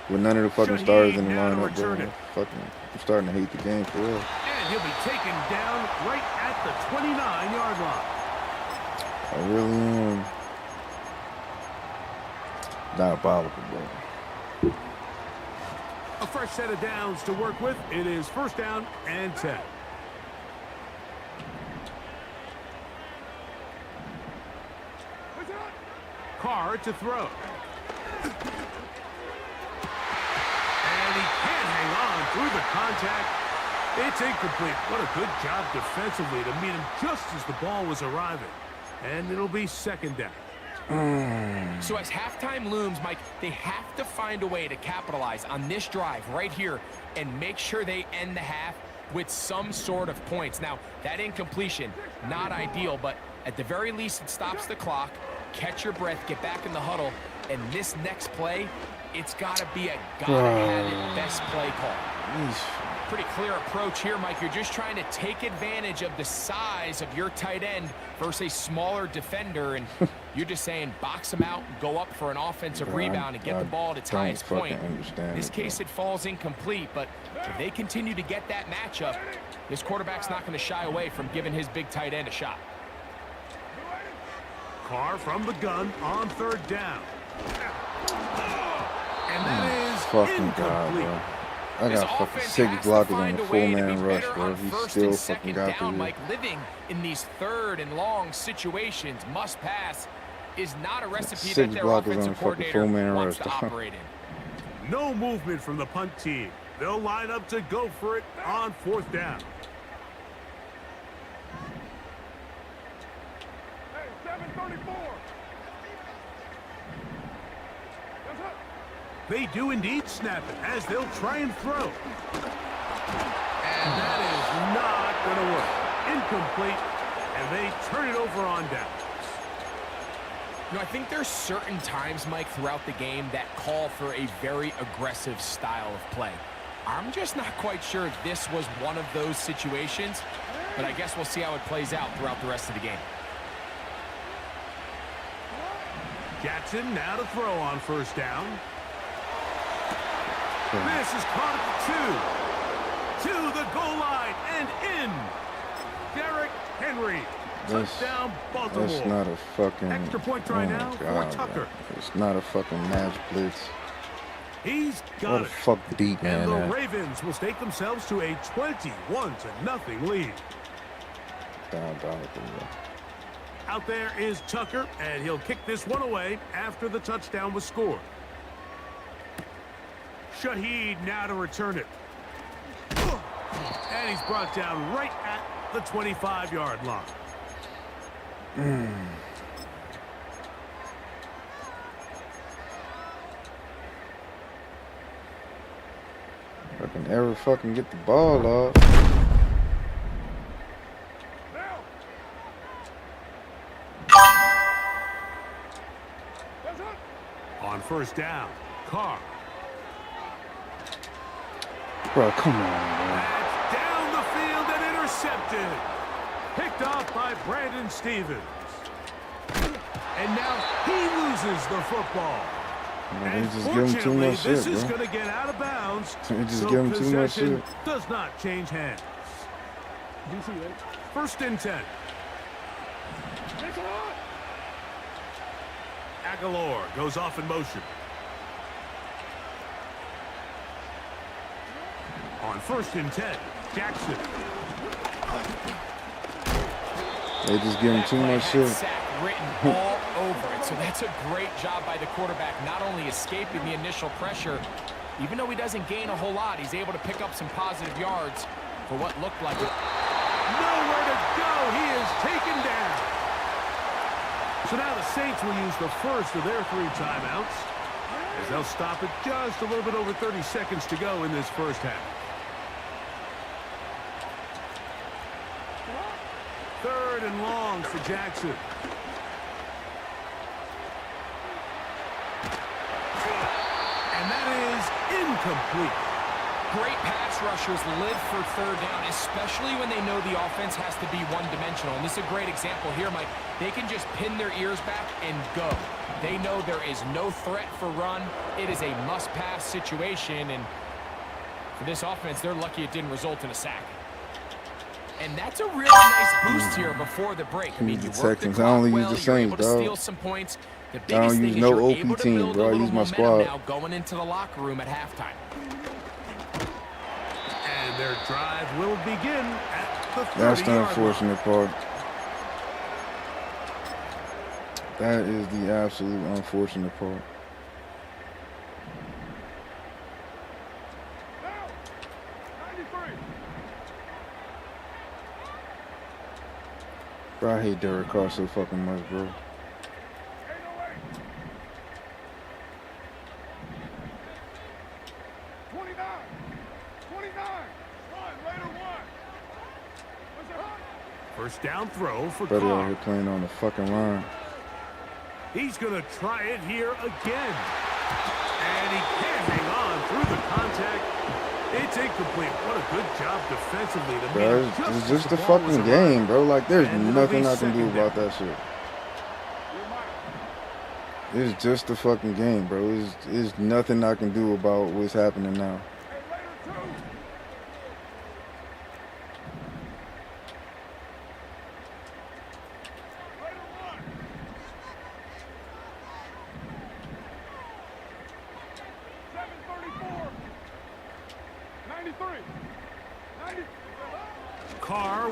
with none of the fucking stars in the Shaheed now to lineup, bro. return it. Fucking, I'm starting to hate the game for real. And he'll be taken down right at the 29-yard line. I really am diabolical, bro. A fresh set of downs to work with. It is first down and 10. Carr to throw. And he can't hang on through the contact. It's incomplete. What a good job defensively to meet him just as the ball was arriving. And it'll be second down. So as halftime looms, Mike, they have to find a way to capitalize on this drive right here and make sure they end the half with some sort of points. Now, that incompletion, not ideal, but at the very least, it stops the clock. Catch your breath, get back in the huddle, and this next play, it's got to be a gotta-have-it best play call. Pretty clear approach here, Mike. You're just trying to take advantage of the size of your tight end versus a smaller defender, and you're just saying box him out, go up for an offensive rebound, and get the ball at its highest point. In this case, it falls incomplete, but if they continue to get that matchup, this quarterback's not going to shy away from giving his big tight end a shot. Carr from the gun on third down. And that is Fucking God, incomplete. bro. I This got fucking offense six has to blockers on find the a way to be 4-man rush, better bro. on He first still and fucking second got down, through Mike. Living in these third and long situations, must pass, is not a recipe Six that their blockers on offensive the fucking coordinator 4-man wants rush, to dog. operate in. No movement from the punt team. They'll line up to go for it on 4th down. Hey, 734. They do indeed snap it as they'll try and throw. And that is not going to work. Incomplete. And they turn it over on downs. You know, I think there's certain times, Mike, throughout the game that call for a very aggressive style of play. I'm just not quite sure if this was one of those situations, but I guess we'll see how it plays out throughout the rest of the game. Jackson now to throw on 1st down. This is caught at the 2. To the goal line and in. Derrick Henry. Touchdown, Baltimore. That's not a fucking... Extra point try now for Tucker. Bro. It's not a fucking match blitz. He's What got a it. fuck deep, man. And the That. Ravens will stake themselves to a 21-0 lead. Diabolical, bro. Out there is Tucker, and he'll kick this one away after the touchdown was scored. Shaheed now to return it. And he's brought down right at the 25-yard line. Fucking ever fucking get the ball off. On 1st down, Carr. Bro, come on, bro. That's down the field and intercepted. Picked off by Brandon Stevens. And now he loses the football. Man, And they just give him too much this shit, is bro. going to get out of bounds. They just so give him too much possession shit. does not change hands. 1st and 10. Aguilar goes off in motion. On 1st and 10, Jackson. They just give him too much shit. Sack written all over it. So that's a great job by the quarterback, not only escaping the initial pressure, even though he doesn't gain a whole lot, he's able to pick up some positive yards for what looked like it. Nowhere to go. He is taken down. So now the Saints will use the first of their 3 timeouts as they'll stop it just a little bit over 30 seconds to go in this first half. 3rd and long for Jackson. And that is incomplete. Great pass rushers live for 3rd down, especially when they know the offense has to be one-dimensional. And this is a great example here, Mike. They can just pin their ears back and go. They know there is no threat for run. It is a must-pass situation, and for this offense, they're lucky it didn't result in a sack. And that's a really nice boost here before the break. I mean, you work the Texans. I clock only use well, the you're Saints, able to dog. steal some points. The I biggest don't thing use is no you're OP able to team, build bro. a I little use my momentum squad. now going into the locker room at halftime. And their drive will begin at the 30-yard line. That's the unfortunate part. That is the absolute unfortunate part. Bro, I hate Derek Carr so fucking much, bro. First down throw for Brother out Carr. here playing on the fucking line. He's going to try it here again. And he can't hang on through the contact. It's incomplete. What a good job defensively to Bro, make it's as just the a ball was fucking arrived. game, bro. Like, there's And it'll nothing be I can do second about down. that shit. It's just a fucking game, bro. It's nothing I can do about what's happening now.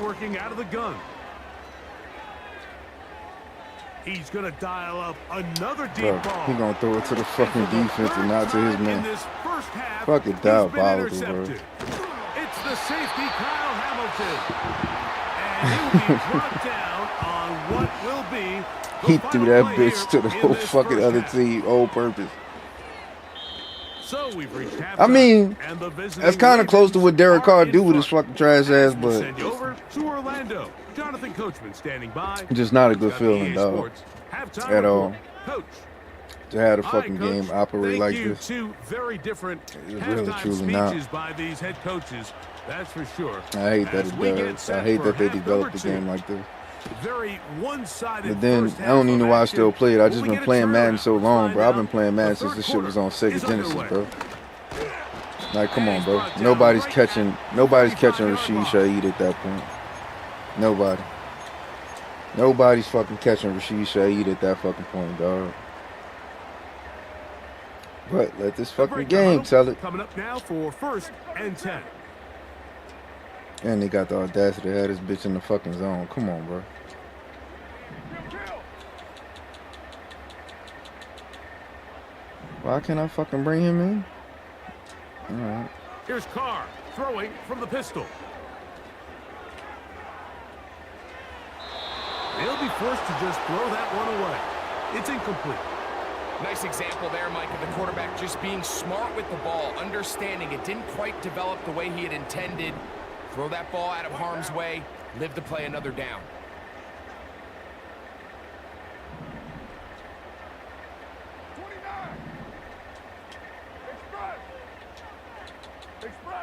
working out of the gun. He's going to dial up another deep ball. He going to throw it to the fucking defense and not to his man. Half, fucking diabolical, bro. It's the safety, Kyle Hamilton. And he'll be brought down on what will be he threw that bitch to the whole fucking other team, all purpose. So we've reached halftime, I mean, that's kind of close to what Derek Carr do with his fucking trash ass, but send you over to Orlando. Jonathan Coachman standing by. Just not a good feeling, dog, at all. Coach. To have a fucking game operate like this. Two very different it's really truly not. By these head coaches, that's for sure. I hate that it does. I hate that they developed the game like this. Very one-sided. But then I don't even know why I still play it. I just been playing Madden so long, bro. I've been playing Madden since this shit was on Sega Genesis, bro. Like, come on, bro. Nobody's catching Rashid Shaheed at that point. Nobody's fucking catching Rashid Shaheed at that fucking point, dog. But let this fucking game tell it. Coming up now for 1st and 10. And they got the audacity to have this bitch in the fucking zone. Come on, bro. Why can't I fucking bring him in? All right. Here's Carr throwing from the pistol. They'll be forced to just throw that one away. It's incomplete. Nice example there, Mike, of the quarterback just being smart with the ball, understanding it didn't quite develop the way he had intended. Throw that ball out of harm's way, live to play another down.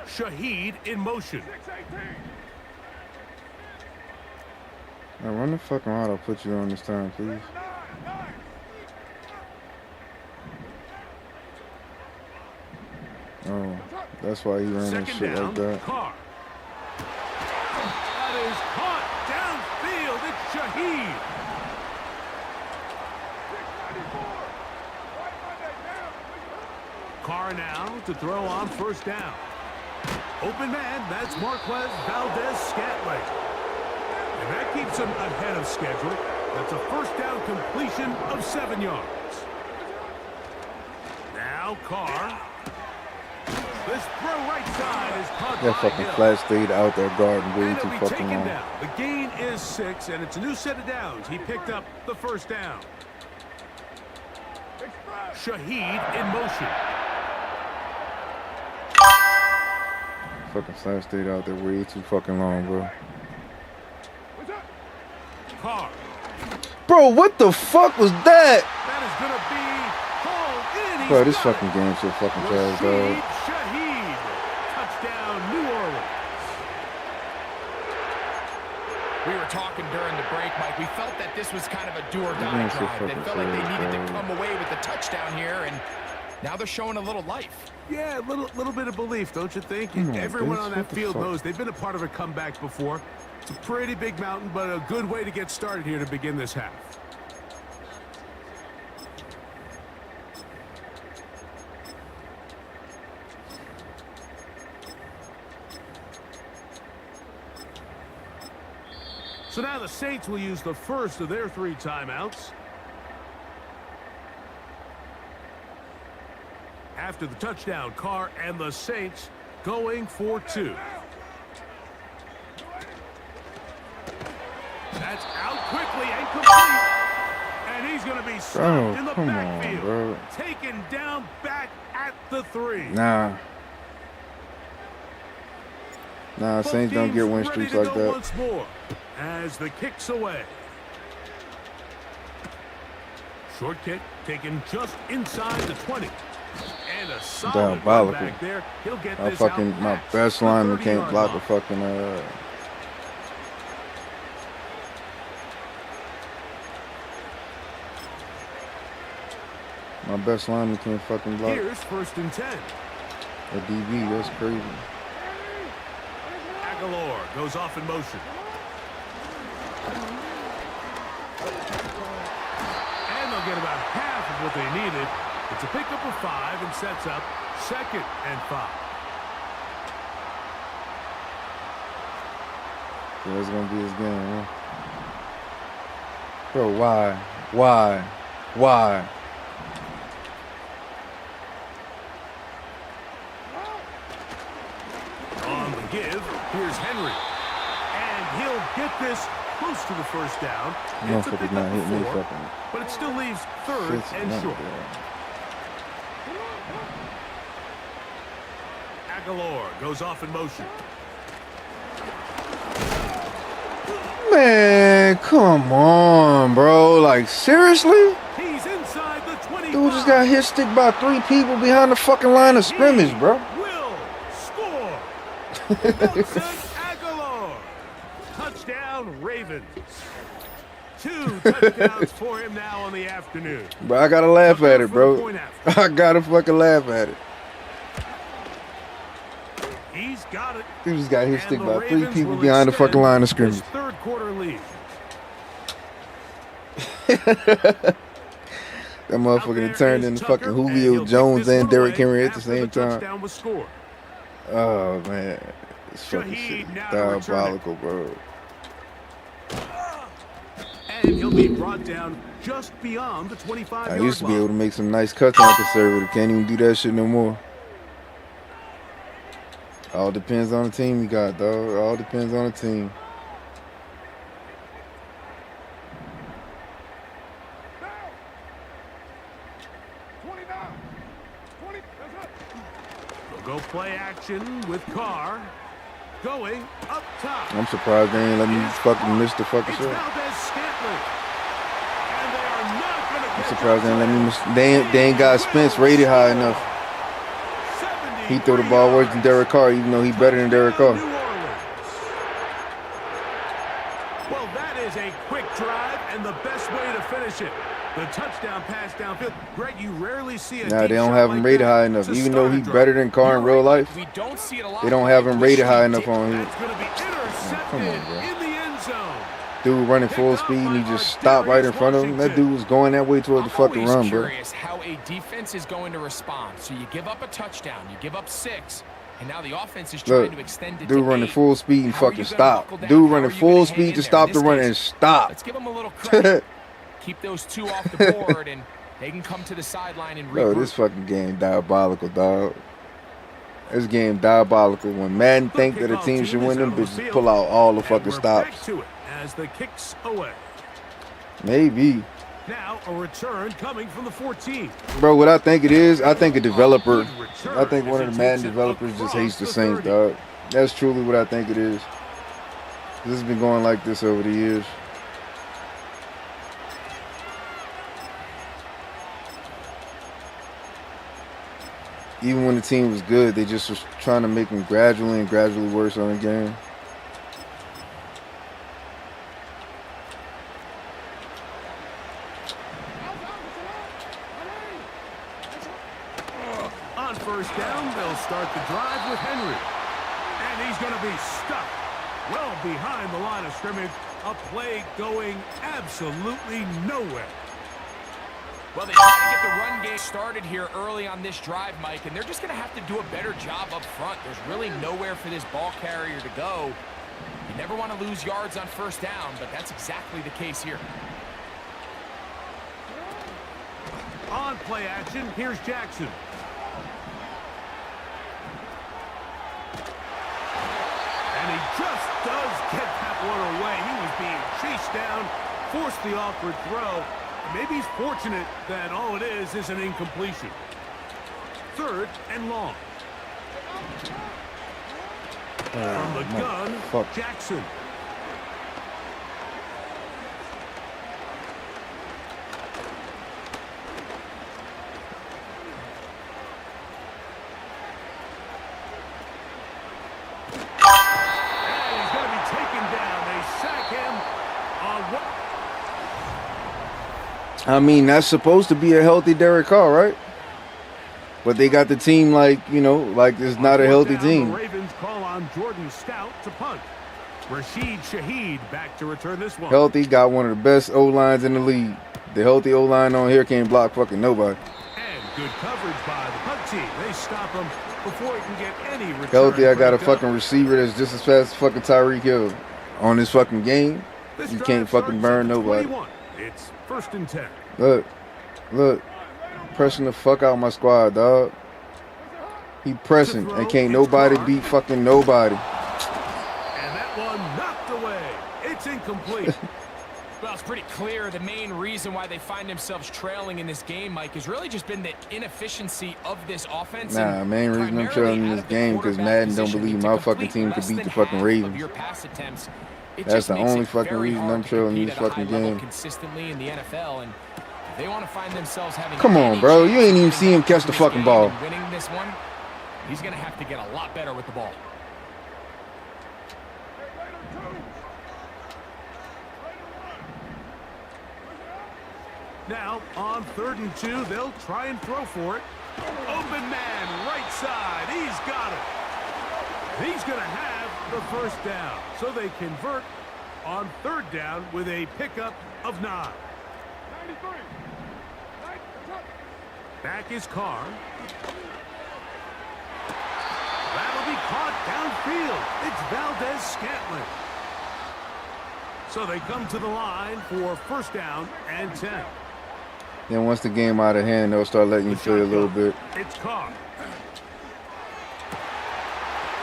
Shaheed in motion. Now run the fucking out. I'll put you on this time, please. Oh, that's why he ran that shit like that. Carr. That is caught downfield. It's Shaheed. Carr now to throw on 1st down. Open man, that's Marquez Valdez-Scantling. And that keeps him ahead of schedule. That's a 1st down completion of 7 yards. Now Carr. This throw right side is caught that fucking flat stayed out there guarding way too fucking long. Down. The gain is 6, and it's a new set of downs. He picked up the 1st down. Shaheed in motion. Fucking flat stayed out there way too fucking long, bro. Carr. Bro, what the fuck was that? That is gonna be hauled in. Bro, this fucking game's so fucking trash, dog. Shaheed. Touchdown, New Orleans. We were talking during the break, Mike. We felt that this was kind of a do-or-die drive. They felt like they needed to come away with the touchdown here, and now they're showing a little life. Yeah, a little bit of belief, don't you think? Everyone on that field knows they've been a part of a comeback before. It's a pretty big mountain, but a good way to get started here to begin this half. So now the Saints will use the first of their 3 timeouts. After the touchdown, Carr and the Saints going for 2. That's out quickly and complete. And he's going to be stopped in the backfield. Taken down back at the 3. Nah, Saints don't get win streaks like that. Once more as the kick's away. Short kick taken just inside the 20. And a solid back there. He'll get this my best lineman can't block a fucking my best lineman can't fucking block. Here's 1st and 10. A DB, that's crazy. Aguilar goes off in motion. And they'll get about half of what they needed. It's a pickup of 5 and sets up 2nd and 5. That's gonna be his game, huh? Bro, why? Why? Why? On the give, here's Henry. And he'll get this close to the first down. It's a Motherfucker's pickup not hitting me before, fucking. but it still leaves third Shit's and not short. there. Aguilar goes off in motion. Man, come on, bro. Like, seriously? He's inside the 25. Dude just got hit stick by 3 people behind the fucking line of scrimmage, bro. Will score. Nelson Aguilar. Touchdown, Ravens. 2 touchdowns for him now on the afternoon. Bro, I gotta laugh at it, bro. I gotta fucking laugh at it. He's got it. He just got hit And stick the by 3 Ravens people will behind the extend fucking line of this scrimmage. third quarter lead. That motherfucker turned into fucking Julio Jones and Derrick Henry at the same time. Oh, man. This fucking shit diabolical, bro. And he'll be brought down just beyond the 25-yard line. I used to be able to make some nice cuts on conservative. Can't even do that shit no more. All depends on the team you got, dog. All depends on the team. Go play action with Carr. Going up top. I'm surprised they ain't let me fucking miss the fucking It's shot. Valdez-Scantling. And they are not going to I'm surprised they ain't let me miss. They ain't got Spence rated high enough. He threw the ball worse than Derek Carr, even though he better than Derek Carr. Well, that is a quick drive and the best way to finish it. The touchdown pass downfield. Greg, you rarely see a Nah, they deep don't shot have him like rated that high enough. to Even start though a he's drive. better than Carr in real life, We don't see it a lot. they don't have him rated high enough on here. That's going to be intercepted Come on, bro. in the end zone. Dude running full speed and he just stopped right in front of him. That dude was going that way towards the fucking I'm run, always bro. curious how a defense is going to respond. So you give up a touchdown, you give up 6, and now the offense is trying Look, to extend it dude to running 8. full speed and How are fucking you gonna stop. buckle down? Dude How running are you full gonna hang speed in to there? stop In the this run case, and stop. Let's give them a little credit. Keep those 2 off the board, and they can come to the sideline and Bro, regroup. this fucking game diabolical, dog. This game diabolical. When Madden think that a team should win, them bitches pull out all the fucking stops. Back to it as the kicks away. Maybe. Now a return coming from the 14. Bro, what I think it is, I think a developer, Good return I think one as of he the Madden takes it developers just across hates the the Saints, 30. dog. That's truly what I think it is. This has been going like this over the years. Even when the team was good, they just was trying to make them gradually worse on the game. On first down, they'll start the drive with Henry. And he's going to be stuck well behind the line of scrimmage. A play going absolutely nowhere. Well, they try to get the run game started here early on this drive, Mike, and they're just going to have to do a better job up front. There's really nowhere for this ball carrier to go. You never want to lose yards on first down, but that's exactly the case here. On play action, here's Jackson. And he just does get that one away. He was being chased down, forced the awkward throw. Maybe he's fortunate that all it is an incompletion. Third and long. From the gun, Jackson. And he's going to be taken down. They sack him on what? I mean, that's supposed to be a healthy Derek Carr, right? But they got the team like, you know, like it's not a healthy team. The Ravens call on Jordan Stout to punt. Rashid Shaheed back to return this one. Healthy, got one of the best O-lines in the league. The healthy O-line on here can't block fucking nobody. And good coverage by the punt team. They stop him before he can get any return. Healthy, I got a break up. fucking receiver that's just as fast as fucking Tyreek Hill. on this fucking game, This you drive can't fucking starts burn at the nobody. 21. It's 1st and 10. Look, pressing the fuck out my squad, dog. He pressing, and can't nobody beat fucking nobody. And that one knocked away. It's incomplete. Well, it's pretty clear the main reason why they find themselves trailing in this game, Mike, has really just been the inefficiency of this offense. Nah, main reason I'm trailing in this game because Madden don't believe my fucking team could beat the fucking Ravens. That's the only fucking reason I'm trailing in this fucking game. Consistently in the NFL, and if they want to find themselves having Come on, bro. You ain't even see him catch the fucking ball. Winning this one, he's going to have to get a lot better with the ball. Now, on 3rd and 2, they'll try and throw for it. Open man, right side. He's got it. He's going to have the 1st down. So they convert on 3rd down with a pickup of 9. Back is Carr. That'll be caught downfield. It's Valdez-Scantling. So they come to the line for 1st down and 10. Then once the game out of hand, they'll start letting you play a little bit. It's Carr.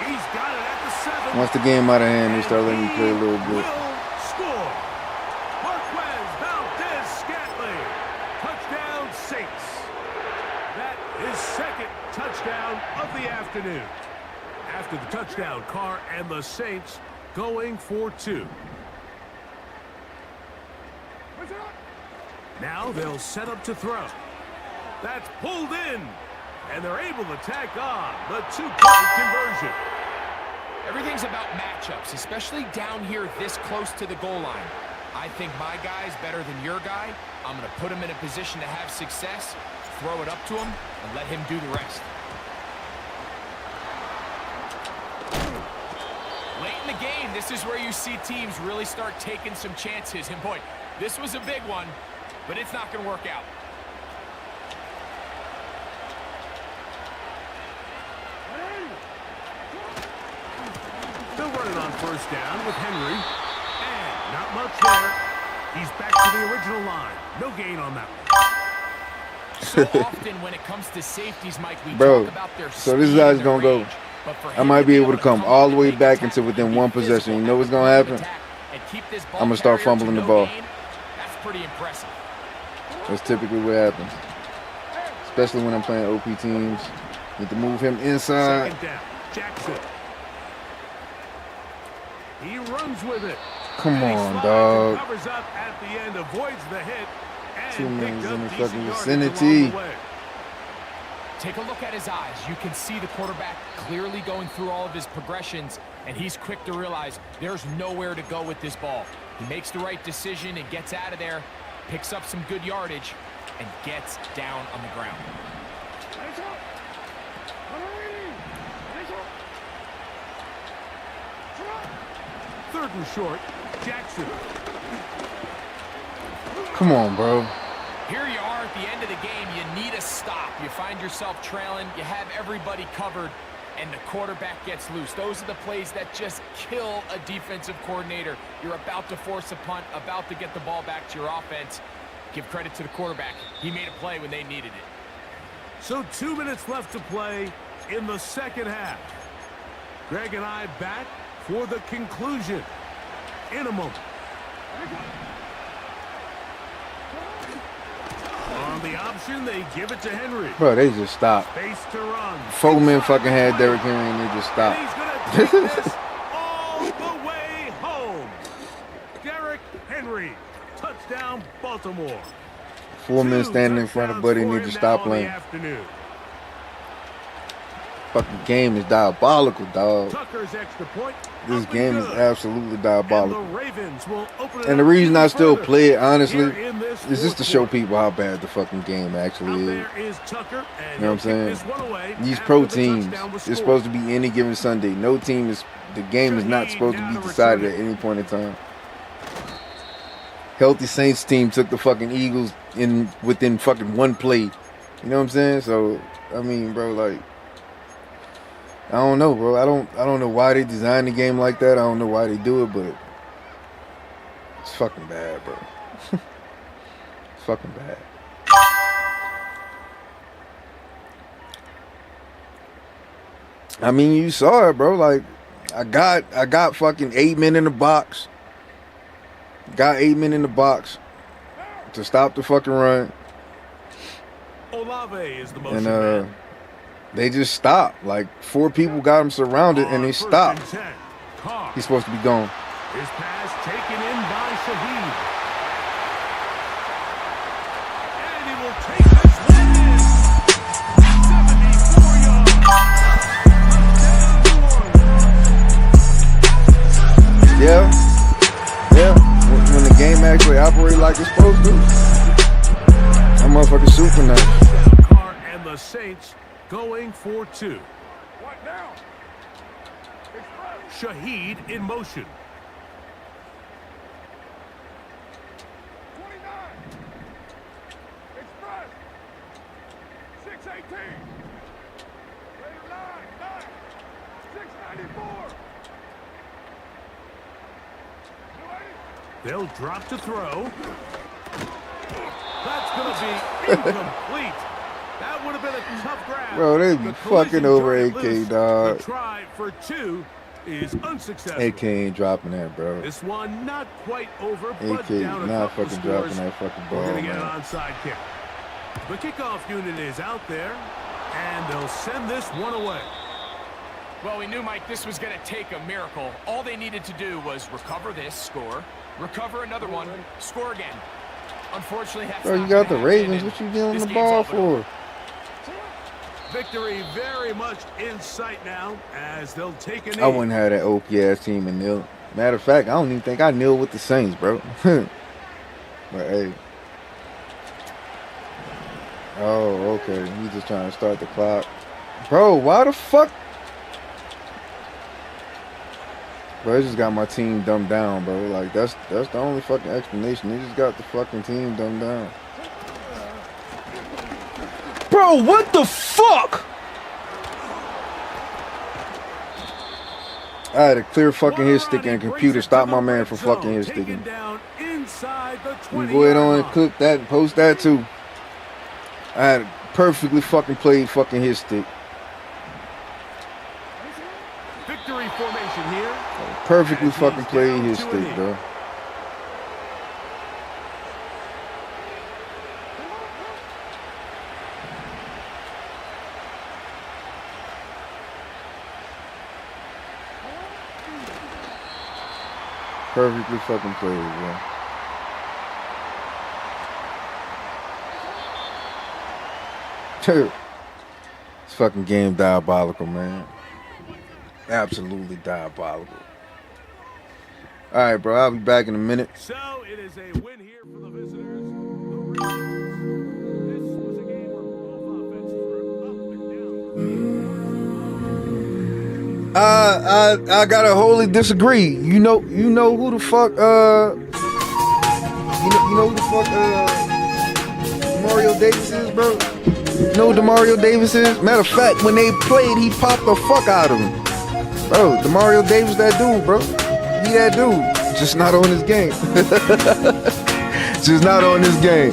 He's got it at the 7. Once the game out of hand, they start letting you play a little bit. Will score. Marquez Valdez-Scantling. Touchdown Saints. That is 2nd touchdown of the afternoon. After the touchdown, Carr and the Saints going for 2. Now they'll set up to throw. That's pulled in. And they're able to tack on the 2-point conversion. Everything's about matchups, especially down here this close to the goal line. I think my guy's better than your guy. I'm going to put him in a position to have success, throw it up to him, and let him do the rest. Late in the game, this is where you see teams really start taking some chances. And boy, this was a big one, but it's not going to work out. They'll run it on 1st down with Henry. And not much there. He's back to the original line. No gain on that one. So often when it comes to safeties, Mike, we Bro, talk about their so this is how it's speed going to and go. range. But for I him might to be able to come all the way make back a into tackle within and one be possession. physical You know what's at going the to point of happen? attack and keep this ball I'm going to start carrier to fumbling the no ball. gain, that's pretty impressive. That's typically what happens. Especially when I'm playing OP teams. Need to move him inside. 2nd down. Jackson. He runs with it. Come And he on, slides dog. and covers up at the end, avoids the hit, and 2 picked minutes up in the decent fucking yardage vicinity. along the way. Take a look at his eyes. You can see the quarterback clearly going through all of his progressions, and he's quick to realize there's nowhere to go with this ball. He makes the right decision and gets out of there, picks up some good yardage, and gets down on the ground. 3rd and short. Jackson. Come on, bro. Here you are at the end of the game. You need a stop. You find yourself trailing. You have everybody covered, and the quarterback gets loose. Those are the plays that just kill a defensive coordinator. You're about to force a punt, about to get the ball back to your offense. Give credit to the quarterback. He made a play when they needed it. So 2 minutes left to play in the 2nd half. Greg and I back for the conclusion in a moment. On the option, they give it to Henry. Bro, they just stopped. Space to run. 4 men fucking had Derrick Henry and they just And stopped. he's going to take this all the way home. Derrick Henry. Touchdown, Baltimore. 4 men 2 standing in front of Buddy and touchdowns they just for him stopped now on the playing. afternoon. Fucking game is diabolical, dog. Tucker's extra point. This up game and is good. absolutely And diabolical. the Ravens will open it And the up reason even I still further play it, honestly, here in this is just to fourth show quarter. people how bad the fucking game Out actually is. there is Tucker, and You know what I'm he'll kick saying? this one away These after pro the teams, touchdown was it's scored. supposed to be any given Sunday. No team is, the game is not supposed to be decided at any point in time. Healthy Saints team took the fucking Eagles in within fucking one play. You know what I'm saying? So, I mean, bro, like, I don't know, bro. I don't know why they designed the game like that. I don't know why they do it, but It's fucking bad, bro. It's fucking bad. I mean, you saw it, bro. Like, I got fucking 8 men in the box. Got 8 men in the box to stop the fucking run. Olave is the motion And man. they just stopped. Like 4 people got him surrounded and they stopped. He's supposed to be gone. His pass taken in by Shaheed. And he will take this one in. 74 yards. Yeah. Yeah. When the game actually operates like it's supposed to. That motherfucker super nice. Carr and the Saints going for 2. What now? Shaheed in motion. 29. Express. 618. Later 9. 694. They'll drop to throw. That's going to be incomplete. That would have been a tough grab. Bro, they be The fucking collision over turned AK, loose. dog. The try for 2 is unsuccessful. AK ain't dropping that, bro. This one not quite over, but AK down a not couple fucking scores. dropping that fucking ball, We're going to get an man. onside kick. The kickoff unit is out there, and they'll send this one away. Well, we knew, Mike, this was going to take a miracle. All they needed to do was recover this, score, recover another one, score again. Unfortunately, that's Bro, you not got the gonna happen, Ravens. and What you dealing this the game's ball all but over. for? Victory very much in sight now as they'll take a knee. I wouldn't have that OP ass team and nil. Matter of fact, I don't even think I nil with the Saints, bro. But hey. Oh, okay. He's just trying to start the clock. Bro, why the fuck? Bro, I just got my team dumbed down, bro. Like, that's the only fucking explanation. They just got the fucking team dumbed down. Bro, what the fuck? I had a clear fucking hit stick and computer stop my man from fucking hit sticking. You go ahead on and clip that and post that too. I had a perfectly fucking played fucking hit stick. Victory formation here. Perfectly fucking played his stick, bro. Perfectly fucking played, bro. This fucking game diabolical, man. Absolutely diabolical. All right, bro. I'll be back in a minute. So it is a win here for the visitors. The Ravens. This was a game where both offenses were up and down. I gotta wholly disagree. You know who the fuck you know who the fuck Demario Davis is, bro? You know who Demario Davis is? Matter of fact, when they played, he popped the fuck out of him. Bro, Demario Davis, that dude, bro. He that dude. Just not on his game. Just not on his game.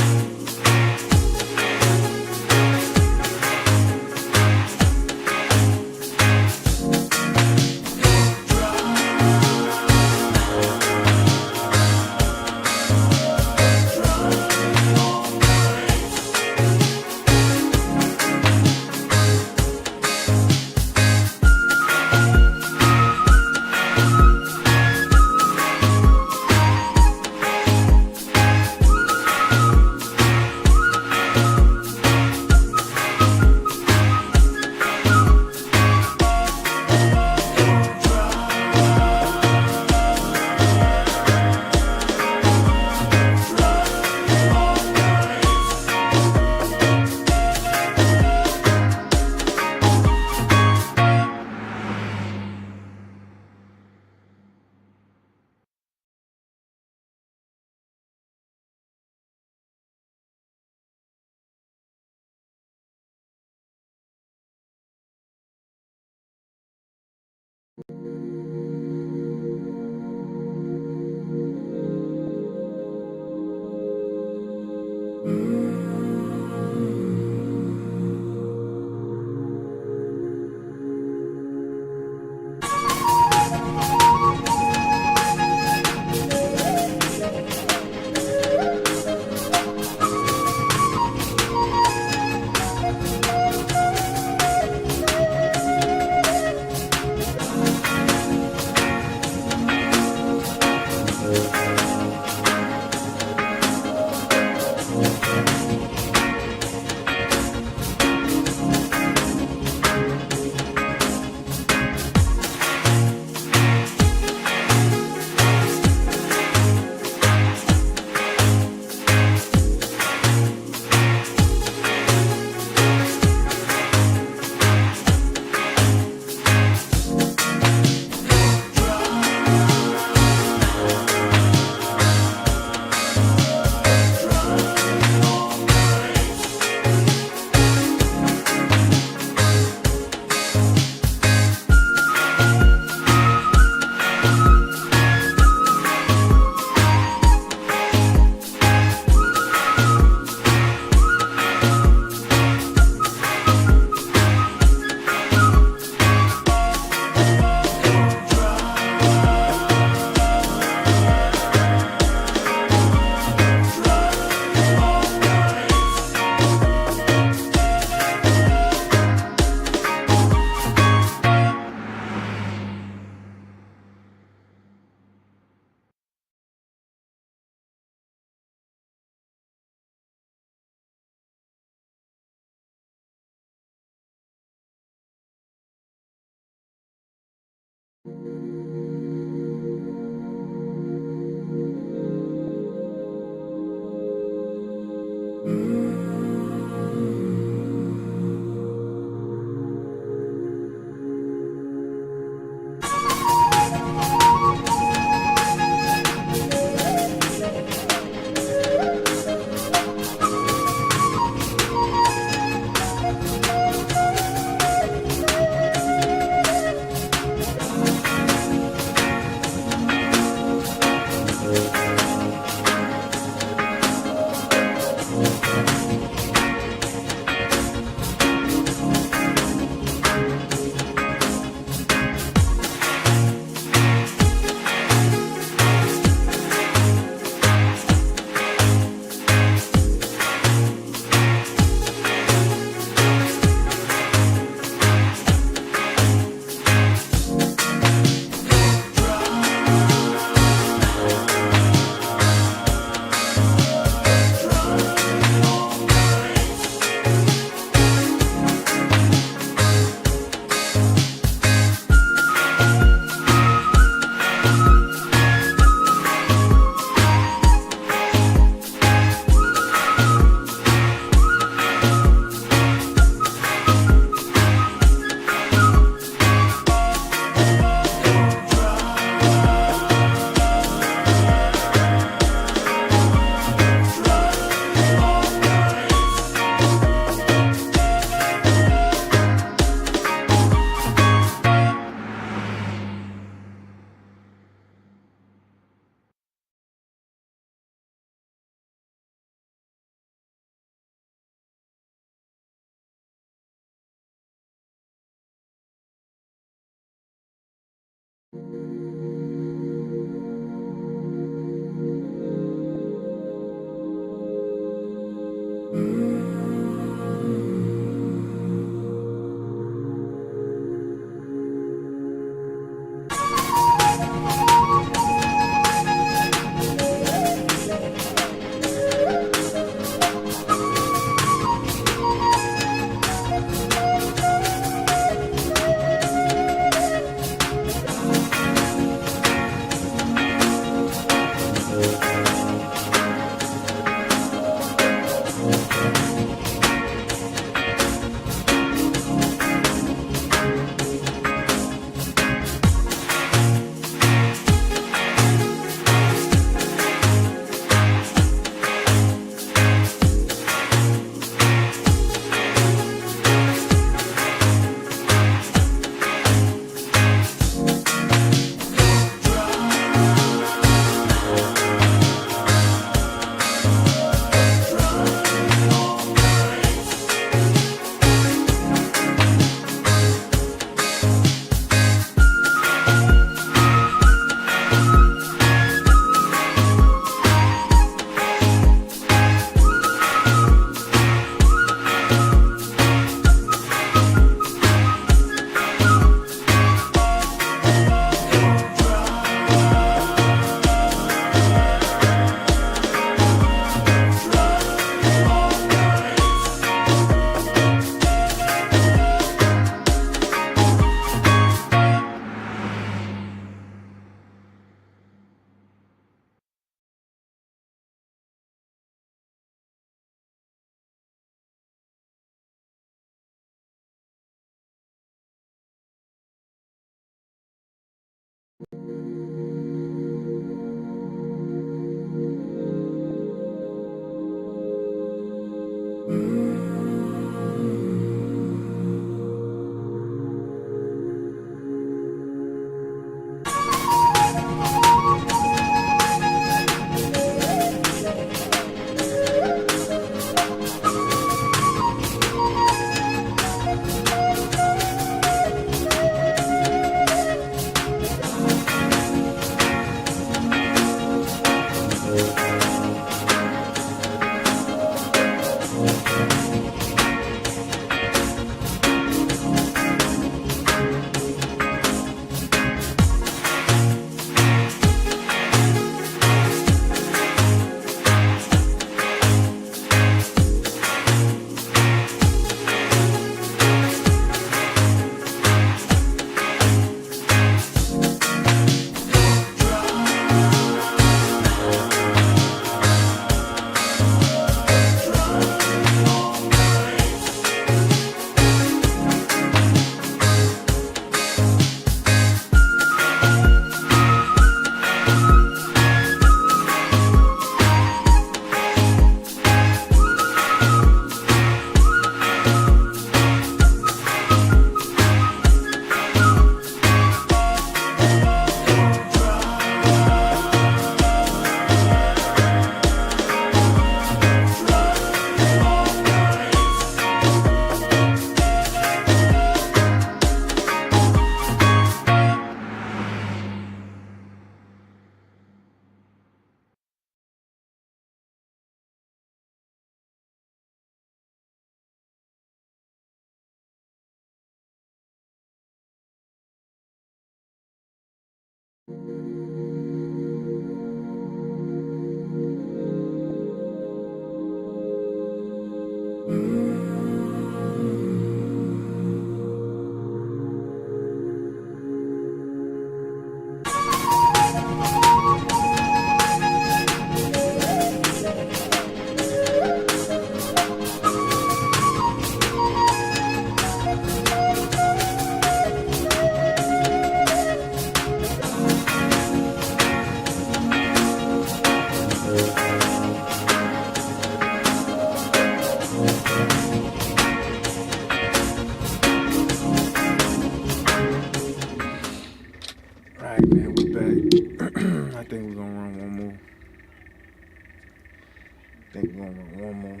think we're going to run one more.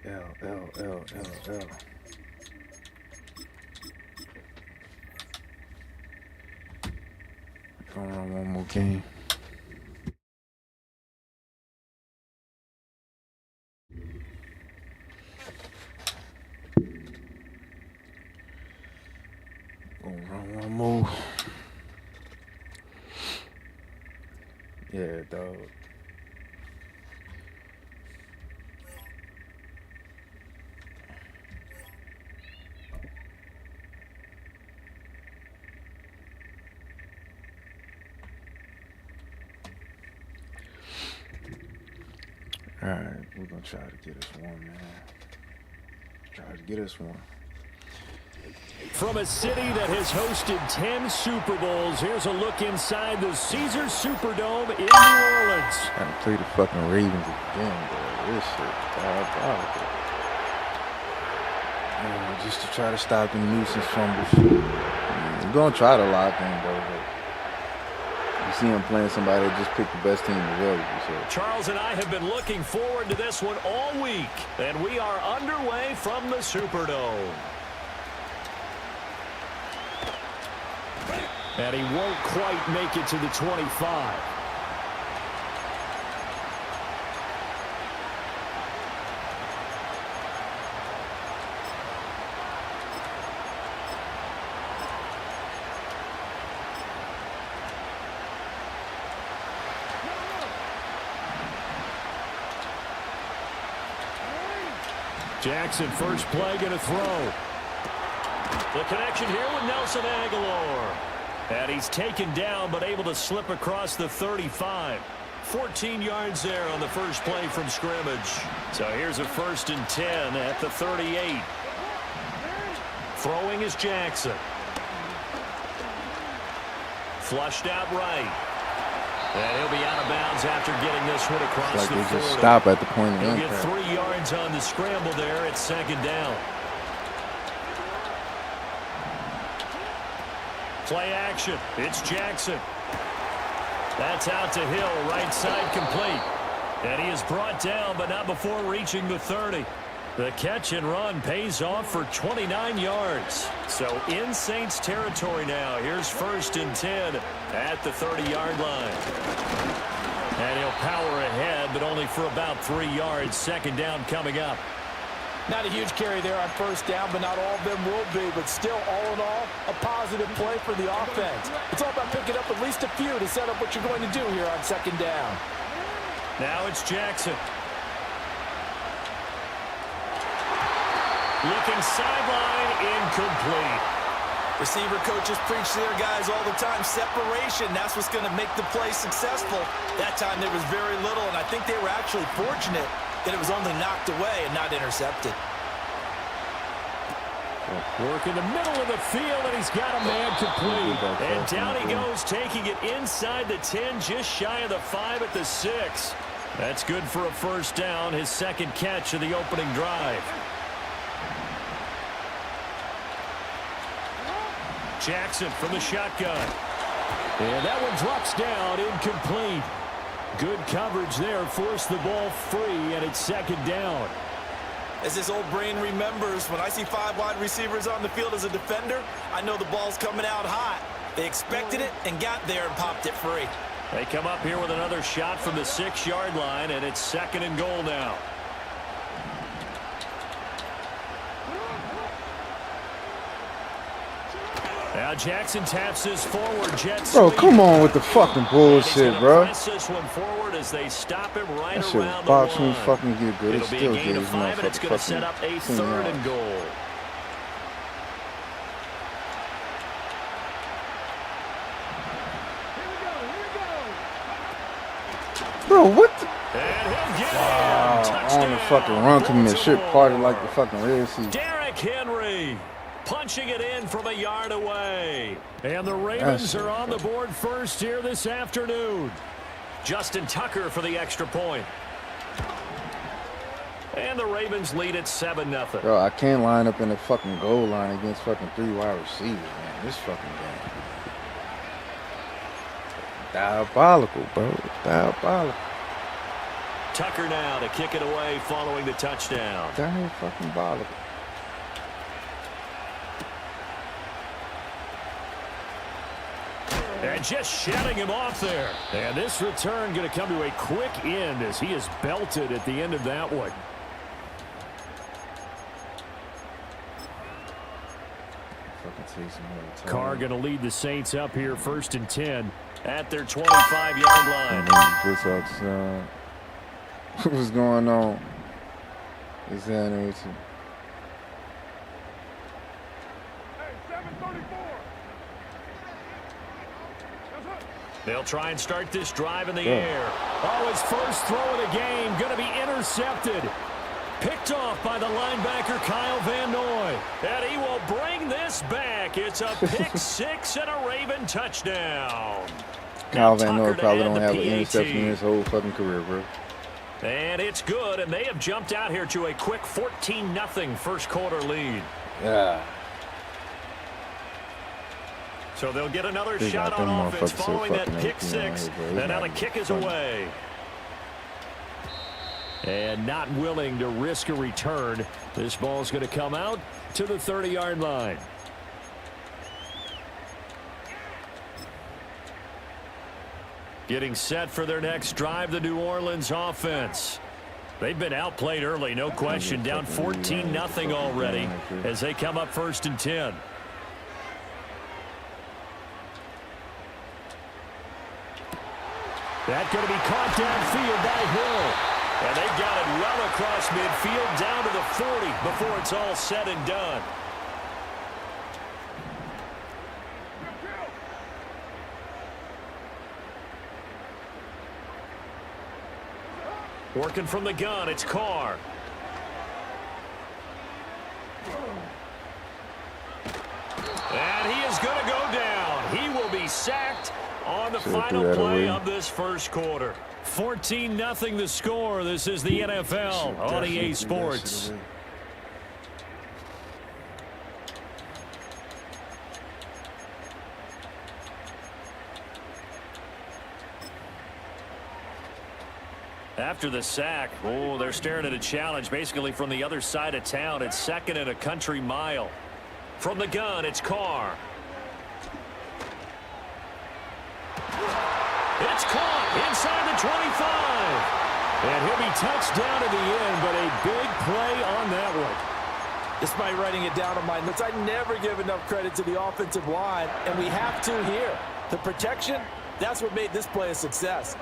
L. Gonna run one more game. Gonna run one more. Yeah, dog. All right, we're gonna try to get us one, man. Try to get us one. From a city that has hosted 10 Super Bowls, here's a look inside the Caesars Superdome in New Orleans. Gotta play the fucking Ravens again, bro. This shit diabolical. Just to try to stop the nuisance fumbles. We're gonna try to lock in, though, but you see him playing somebody that just picked the best team available. So. Charles and I have been looking forward to this one all week, and we are underway from the Superdome. And he won't quite make it to the 25. Jackson, first play, going to throw. The connection here with Nelson Aguilar. And he's taken down, but able to slip across the 35. 14 yards there on the first play from scrimmage. So here's a 1st and 10 at the 38. Throwing is Jackson. Flushed out right. And he'll be out of bounds after getting this one across like the 40. Just stop at the point of He'll impact. get 3 yards on the scramble there at 2nd down. Play action. It's Jackson. That's out to Hill. Right side complete. And he is brought down, but not before reaching the 30. The catch and run pays off for 29 yards. So in Saints territory now. Here's 1st and 10 at the 30-yard line. And he'll power ahead, but only for about 3 yards. 2nd down coming up. Not a huge carry there on 1st down, but not all of them will be. But still, all in all, a positive play for the offense. It's all about picking up at least a few to set up what you're going to do here on 2nd down. Now it's Jackson. Looking sideline, incomplete. Receiver coaches preach to their guys all the time. Separation, that's what's going to make the play successful. That time there was very little, and I think they were actually fortunate that it was only knocked away and not intercepted. Work in the middle of the field, and he's got a man complete. And down he goes, taking it inside the 10, just shy of the 5 at the 6. That's good for a 1st down, his 2nd catch of the opening drive. Jackson from the shotgun. And that one drops down, incomplete. Good coverage there, forced the ball free, and it's 2nd down. As his old brain remembers, when I see 5 wide receivers on the field as a defender, I know the ball's coming out hot. They expected it and got there and popped it free. They come up here with another shot from the 6-yard line, and it's 2nd and goal now. Now Jackson taps this forward jet Bro, sweep. come on with the fucking bullshit, bro. Press this one forward as they stop him right That shit around box the me line. fucking get good. It It'll be still a gain of gives 5, and it's going to set up a 3rd and goal. Bro, what the? And he'll get On the fucking run commit, shit parted like the fucking Red Sea. Derrick Henry punching it in from a yard away. And the Ravens are on the board first here this afternoon. Justin Tucker for the extra point. And the Ravens lead at 7-0. Bro, I can't line up in the fucking goal line against fucking 3 wide receivers, man. This fucking game. Diabolical, bro. Diabolical. Tucker now to kick it away following the touchdown. Diabolical. And just shutting him off there. And this return going to come to a quick end as he is belted at the end of that one. Carr going to lead the Saints up here 1st and 10 at their 25-yard line. What's going on? What's happening with you? Hey, 734. They'll try and start this drive in the air. Oh, his first throw of the game going to be intercepted. Picked off by the linebacker, Kyle Van Noy. And he will bring this back. It's a pick six and a Raven touchdown. Kyle Van Noy probably don't have an interception in his whole fucking career, bro. And it's good, and they have jumped out here to a quick 14-0 first quarter lead. Yeah. So they'll get another shot on offense following that pick six. And now the kick is away. And not willing to risk a return. This ball is going to come out to the 30-yard line. Getting set for their next drive, the New Orleans offense. They've been outplayed early, no question. Down 14-0 already as they come up 1st and 10. That's going to be caught downfield by Hill. And they've got it well across midfield down to the 40 before it's all said and done. Working from the gun, it's Carr. And he is going to go down. He will be sacked on the final play of this first quarter. 14-0 the score. This is the NFL on EA Sports. After the sack, oh, they're staring at a challenge basically from the other side of town. It's 2nd and a country mile. From the gun, it's Carr. It's caught inside the 25. And he'll be touched down at the end, but a big play on that one. Despite writing it down on my notes, I never give enough credit to the offensive line, and we have to here. The protection, that's what made this play a success.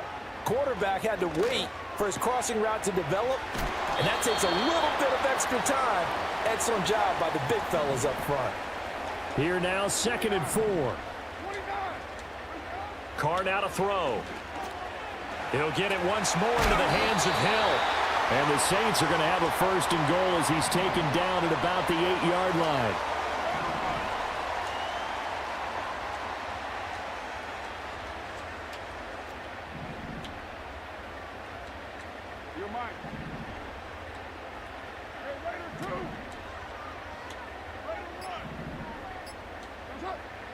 Quarterback had to wait for his crossing route to develop, and that takes a little bit of extra time. Excellent job by the big fellas up front. Here now, 2nd and 4. Carr now to throw. He'll get it once more into the hands of Hill. And the Saints are going to have a 1st and goal as he's taken down at about the 8-yard line.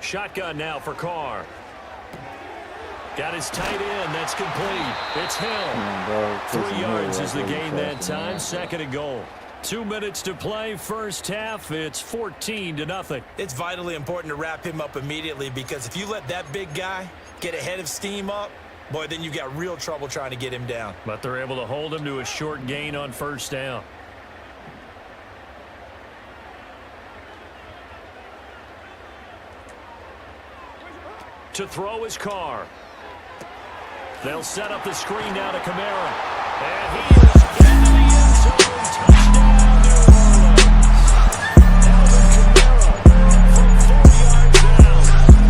Shotgun now for Carr. Got his tight end. That's complete. It's Hill. 3 yards is the gain that time. 2nd and goal. 2 minutes to play. First half. It's 14-0. It's vitally important to wrap him up immediately because if you let that big guy get ahead of steam up, boy, then you've got real trouble trying to get him down. But they're able to hold him to a short gain on 1st down. To throw his Carr. They'll set up the screen now to Kamara. And he is into the end zone. Touchdown, New Orleans. Alvin Kamara from 4 yards out.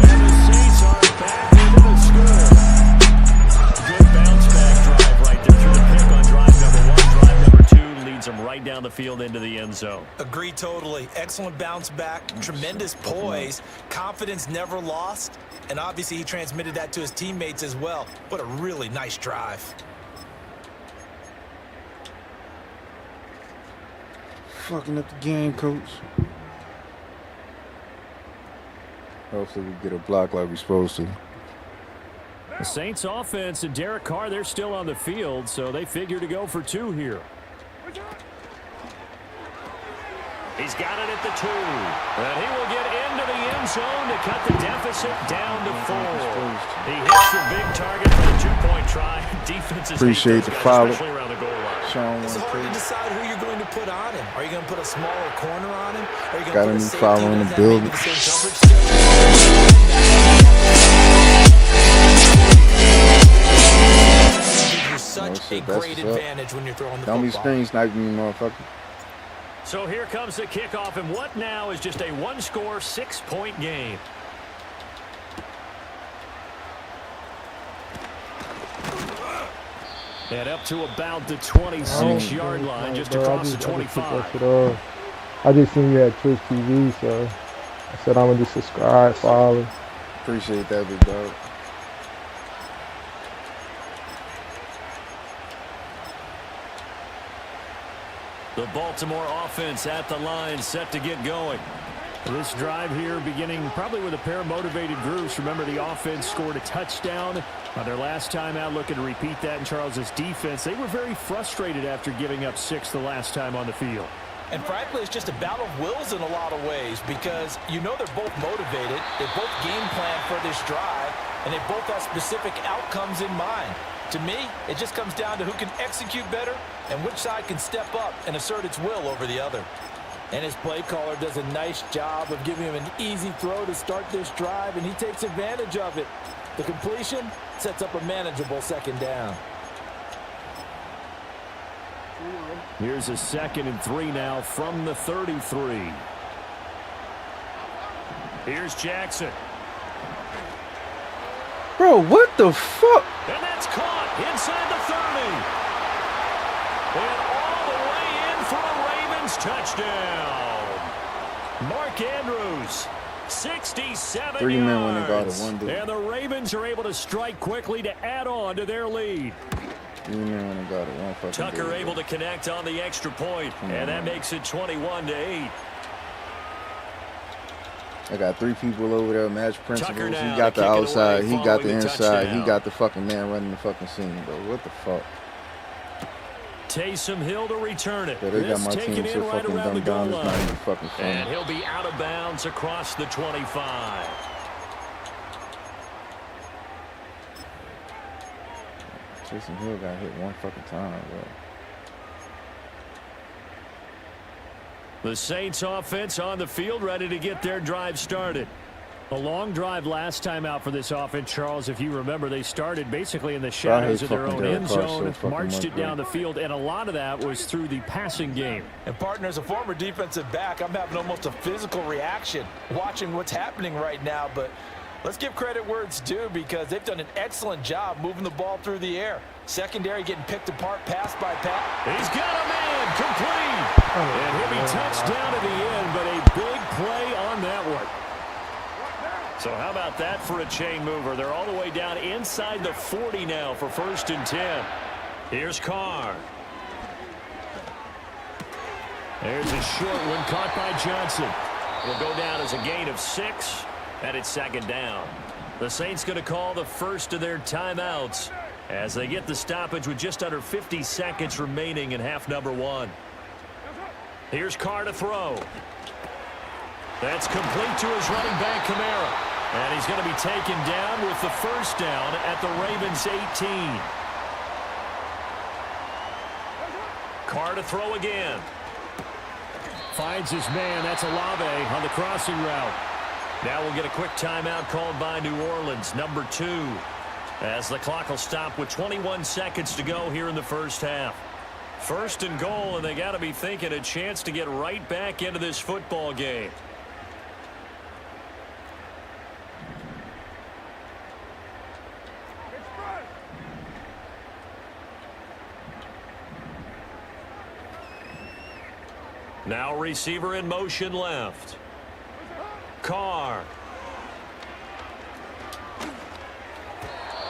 And the Saints are back into the score. Good bounce back drive right there through the pick on drive number 1. Drive number 2 leads them right down the field into the end zone. Agree totally. Excellent bounce back. Tremendous poise. Confidence never lost. And obviously he transmitted that to his teammates as well. What a really nice drive. Fucking up the game, coach. Hopefully we get a block like we're supposed to. Now The Saints offense and Derek Carr, they're still on the field, so they figure to go for 2 here. He's got it at the 2. And he will get into the end zone to cut the deficit down to 4. He hits the big target for the 2-point try. Defense is appreciate the follow. especially around the goal line. It's hard to decide who you're going to put on him. Are you going to put a smaller corner on him? Are you going Got to a put new a safety follow in with the that building. maybe the same coverage still? Gives you such a great advantage when you're throwing the Don't be football. screen sniping me, motherfucker. So here comes the kickoff, and what now is just a 1-score, 6-point game. And up to about the 26-yard line, just across the 25. I just seen you had Twitch TV, so I said I'm gonna just subscribe, follow. Appreciate that, big dog. The Baltimore offense at the line, set to get going. This drive here beginning probably with a pair of motivated groups. Remember, the offense scored a touchdown on their last time out, looking to repeat that in Charles' defense. They were very frustrated after giving up 6 the last time on the field. And frankly, it's just a battle of wills in a lot of ways because you know they're both motivated, they both game plan for this drive, and they both have specific outcomes in mind. To me, it just comes down to who can execute better and which side can step up and assert its will over the other. And his play caller does a nice job of giving him an easy throw to start this drive, and he takes advantage of it. The completion sets up a manageable 2nd down. Here's a 2nd and 3 now from the 33. Here's Jackson. Bro, what the fuck? And that's caught inside the 30. And all the way in for a Ravens touchdown. Mark Andrews, 67 3 men yards. when they got it, 1 dude. And the Ravens are able to strike quickly to add on to their lead. 3 men when they got it, 1 fucking Tucker dude. able to connect on the extra point, and that makes it 21-8. I got 3 people over there, match principles. He now got to the kick it outside, away he got following the the inside, he touchdown. got the fucking man running the fucking scene, bro. What the fuck? Taysom Hill to return it. Yeah, they got This my taken team in so right fucking around the dumbed goal down, it's not line. even fucking funny. And he'll be out of bounds across the 25. Taysom Hill got hit 1 fucking time, bro. The Saints offense on the field, ready to get their drive started. A long drive last time out for this offense, Charles. If you remember, they started basically in the shadows of their own end zone, marched it down the field, and a lot of that was through the passing game. And partner, as a former defensive back, I'm having almost a physical reaction watching what's happening right now. But let's give credit where it's due because they've done an excellent job moving the ball through the air. Secondary getting picked apart pass by pass. He's got a man complete. And he'll be touched down at the end, but a big play on that one. So how about that for a chain mover? They're all the way down inside the 40 now for 1st and 10. Here's Carr. There's a short one caught by Johnson. Will go down as a gain of 6, and it's 2nd down. The Saints going to call the first of their timeouts as they get the stoppage with just under 50 seconds remaining in half number 1. Here's Carr to throw. That's complete to his running back, Kamara. And he's going to be taken down with the 1st down at the Ravens' 18. Carr to throw again. Finds his man. That's Olave on the crossing route. Now we'll get a quick timeout called by New Orleans, number 2. As the clock will stop with 21 seconds to go here in the first half. 1st and goal, and they got to be thinking a chance to get right back into this football game. Now receiver in motion left. Carr.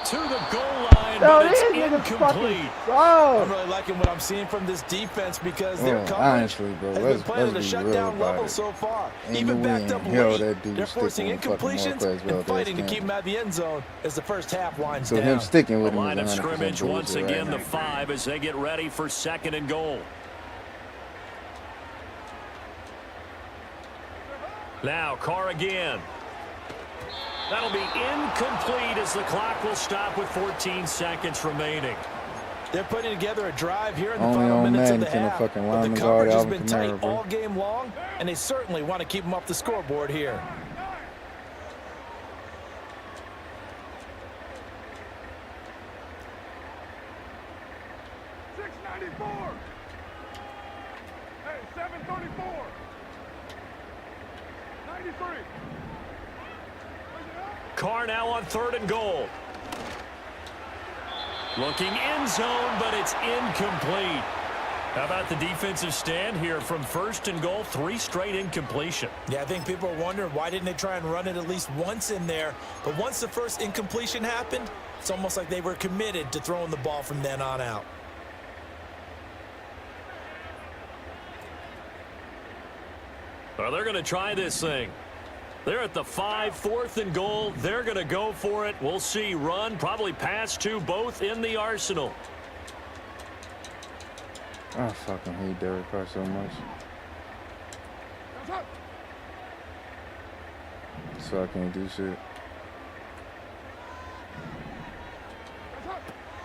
To the goal line but Yo, it's these niggas fucking incomplete. suck. I'm really liking what I'm seeing from this defense because their coverage honestly, bro, has been let's playing at a be real shutdown about level it. so far. Ain't Even no way backed up in hell late, that dude they're sticking forcing with fucking incompletions Marquez and Valdez fighting to Scantling. keep him out of the end zone as the first half winds So down. him sticking The with him line of is 100% scrimmage once bullshit, again right? the 5 as they get ready for 2nd and goal. Now Carr again. That'll be incomplete as the clock will stop with 14 seconds remaining. They're putting together a drive here in the Only final on minutes of Madden the can a half. fucking But the lineman coverage guard has Alvin been tight Kamara, bro. all game long, and they certainly want to keep them off the scoreboard here. $6.94. Hey, $7.34. 93. Carr now on 3rd and goal. Looking end zone, but it's incomplete. How about the defensive stand here from 1st and goal? 3 straight incompletion. Yeah, I think people are wondering why didn't they try and run it at least once in there. But once the first incompletion happened, it's almost like they were committed to throwing the ball from then on out. Well, they're going to try this thing. They're at the 5, 4th and goal. They're going to go for it. We'll see. Run, probably pass to both in the arsenal. I fucking hate Derek Carr so much. So I can't do shit.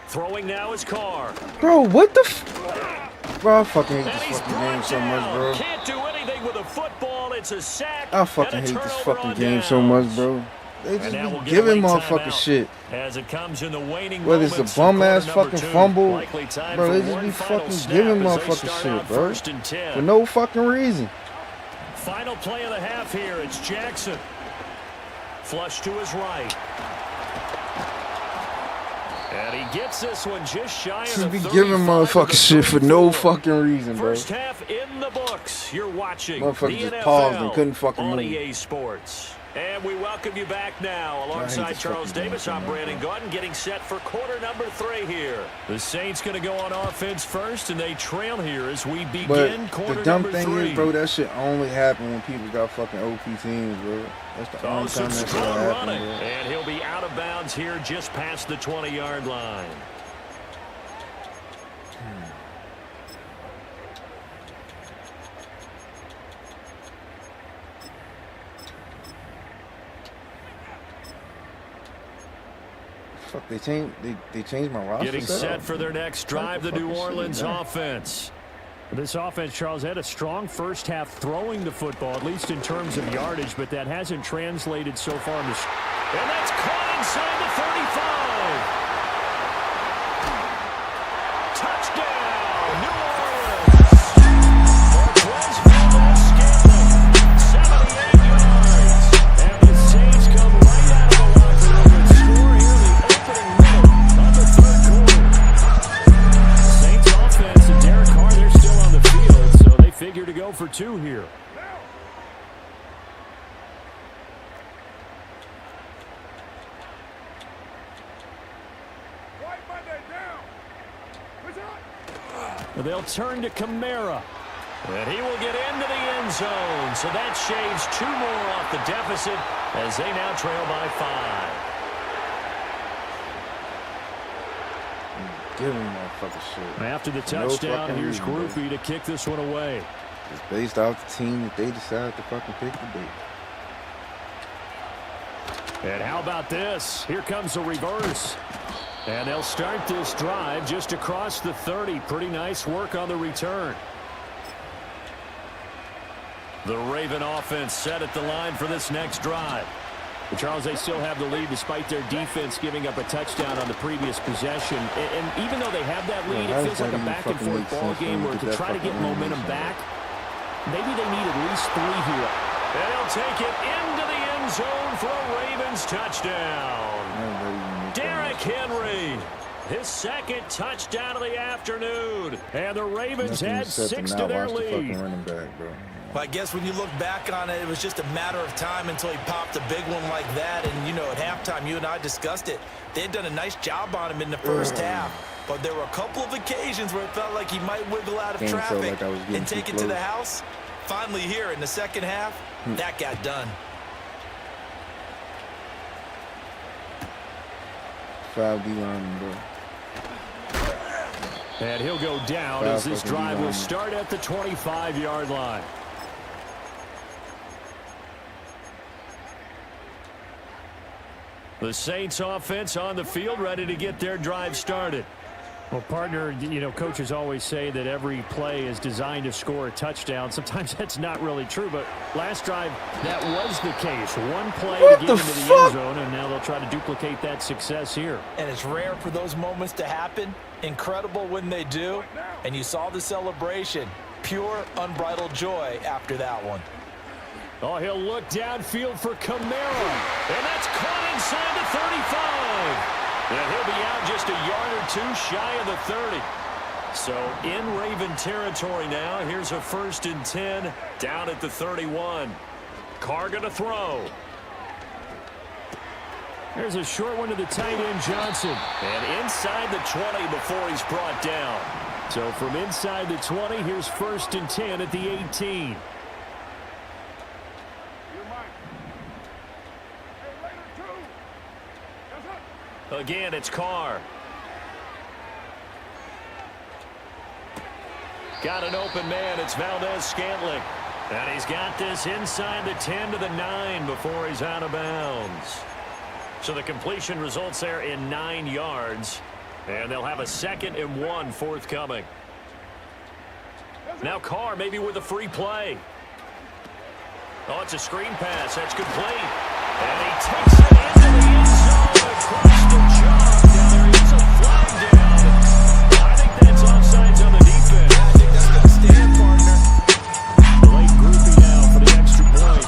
Throwing now is Carr. Bro, what the Bro, I fucking hate this fucking game so much, bro. Can't do anything with a football. It's a sack. I fucking hate this fucking game so much, bro. They just be giving motherfuckers shit. As it comes in the waning Whether it's a moments bum of ass quarter number fucking 2. fumble, Likely time bro, for they just one be final fucking snap giving as they motherfuckers start shit, out bro. 1st and 10. For no fucking reason. Final play of the half here. It's Jackson. Flush to his right. And he gets this one just shy of Just the be 35 giving to the motherfuckers shit for no 34. fucking reason, bro. First half in the books. You're watching Motherfuckers the just paused and NFL couldn't fucking on move. EA Sports. And we welcome you back now. Alongside this Charles fucking game Davis, so I'm much, Brandon bro. Gordon, getting set for quarter number 3 here. The Saints going to go on offense first, and they trail here as we begin But quarter the dumb number thing 3. is, bro, that shit only happen when people got fucking OP teams, bro. That's the only Some time that shit strong happen, running, bro. and he'll be out of bounds here just past the 20-yard line. Fuck, they changed my roster. Getting set setup? for their next drive, the New fucking shit, Orleans man. offense. This offense, Charles, had a strong first half throwing the football, at least in terms of yardage, but that hasn't translated so far in this. And that's caught inside the 35. Touchdown, New Orleans. Marquez Valdez-Scantling, 78 yards. And the Saints come right out of the locker room and score here in the opening minute of the 3rd quarter. Saints offense and Derek Carr, they're still on the field, so they figure to go for 2 here. They'll turn to Kamara. And he will get into the end zone. So that shaves 2 more off the deficit as they now trail by 5. Give them motherfuckers shit. After the No touchdown, fucking here's reason, bro. Groupie to kick this one away. It's based off the team that they decide to fucking pick today. And how about this? Here comes a reverse. And they'll start this drive just across the 30. Pretty nice work on the return. The Raven offense set at the line for this next drive. But Charles, they still have the lead despite their defense giving up a touchdown on the previous possession. And even though they have that lead, it feels like a back-and-forth ball game where to try to get momentum back, maybe they need at least 3 here. And he'll take it into the end zone for a Ravens touchdown. Derrick Henry. his second touchdown of the afternoon. And the Ravens Nothing had except 6 to to not their watch the fucking lead. running back, bro. Well, I guess when you look back on it, it was just a matter of time until he popped a big one like that. And, you know, at halftime, you and I discussed it. They had done a nice job on him in the first half. But there were a couple of occasions where it felt like he might wiggle out of Game felt traffic like I was getting and too take it to the close. house. Finally here in the second half, that got done. 5 D linemen, bro. And he'll go down as this drive will start at the 25-yard line. The Saints offense on the field, ready to get their drive started. Well, partner, you know, coaches always say that every play is designed to score a touchdown. Sometimes that's not really true, but last drive, that was the case. One play to get into the end zone, and now they'll try to duplicate that success here. And it's rare for those moments to happen. Incredible when they do. And you saw the celebration. Pure, unbridled joy after that one. Oh, he'll look downfield for Kamara. And that's caught inside the 35. And he'll be out just a yard or two shy of the 30. So in Raven territory now. Here's a 1st and 10 down at the 31. Carr going to throw. There's a short one to the tight end, Johnson. And inside the 20 before he's brought down. So from inside the 20, here's 1st and 10 at the 18. Again, it's Carr. Got an open man. It's Valdez-Scantling. And he's got this inside the 10 to the 9 before he's out of bounds. So the completion results there in 9 yards. And they'll have a 2nd and 1 forthcoming. Now Carr maybe with a free play. Oh, it's a screen pass. That's complete. And he takes it into the end zone across the chalk. Now there is a flag down. I think that's offsides on the defense. I think that's going to stand, partner. Late groupie now for the extra point.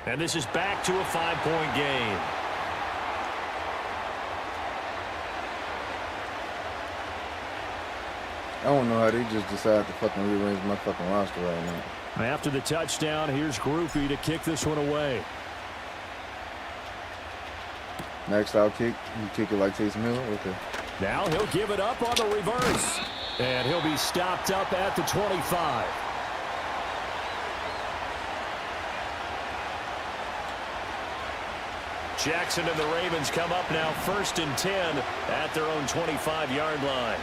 And this is back to a 5-point game. I don't know how they just decided to fucking rearrange my fucking roster right now. After the touchdown, here's Groupie to kick this one away. Next I'll kick. You kick it like Taysom Hill? Okay. Now he'll give it up on the reverse. And he'll be stopped up at the 25. Jackson and the Ravens come up now 1st and 10 at their own 25-yard line.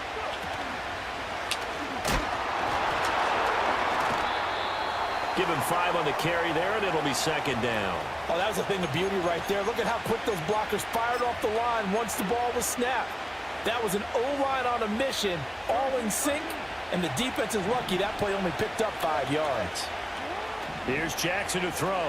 Give him 5 on the carry there, and it'll be 2nd down. Oh, that was a thing of beauty right there. Look at how quick those blockers fired off the line once the ball was snapped. That was an O-line on a mission, all in sync, and the defense is lucky that play only picked up 5 yards. Here's Jackson to throw.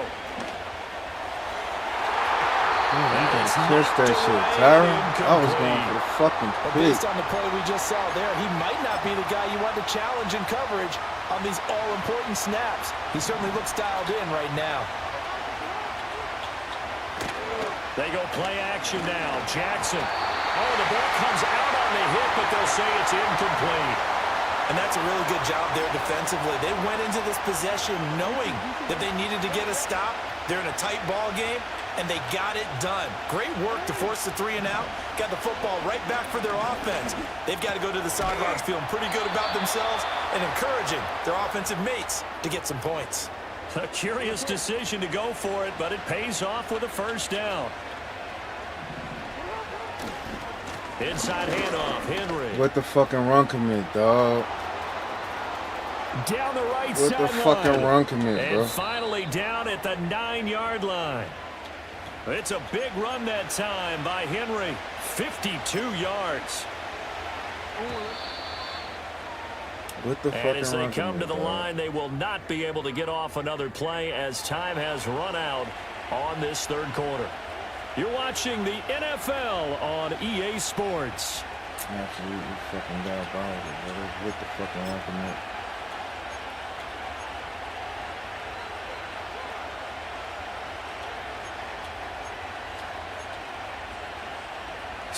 Catch that shit, Tyron. I was going for the fucking But pick. based on the play we just saw there, he might not be the guy you want to challenge in coverage on these all-important snaps. He certainly looks dialed in right now. They go play action now. Jackson. Oh, the ball comes out on the hit, but they'll say it's incomplete. And that's a really good job there defensively. They went into this possession knowing that they needed to get a stop. They're in a tight ball game, and they got it done. Great work to force the 3 and out. Got the football right back for their offense. They've got to go to the sidelines feeling pretty good about themselves and encouraging their offensive mates to get some points. A curious decision to go for it, but it pays off with a 1st down. Inside handoff, Henry. What the fucking run commit, dog? Down the right What sideline. the fucking run commit, bro? And finally down at the 9-yard line. It's a big run that time by Henry. 52 yards. What the And fucking as they run come to commit, the dog? line, they will not be able to get off another play as time has run out on this 3rd quarter. You're watching the NFL on EA Sports. Absolutely fucking diabolical, brother. What the fucking run commit?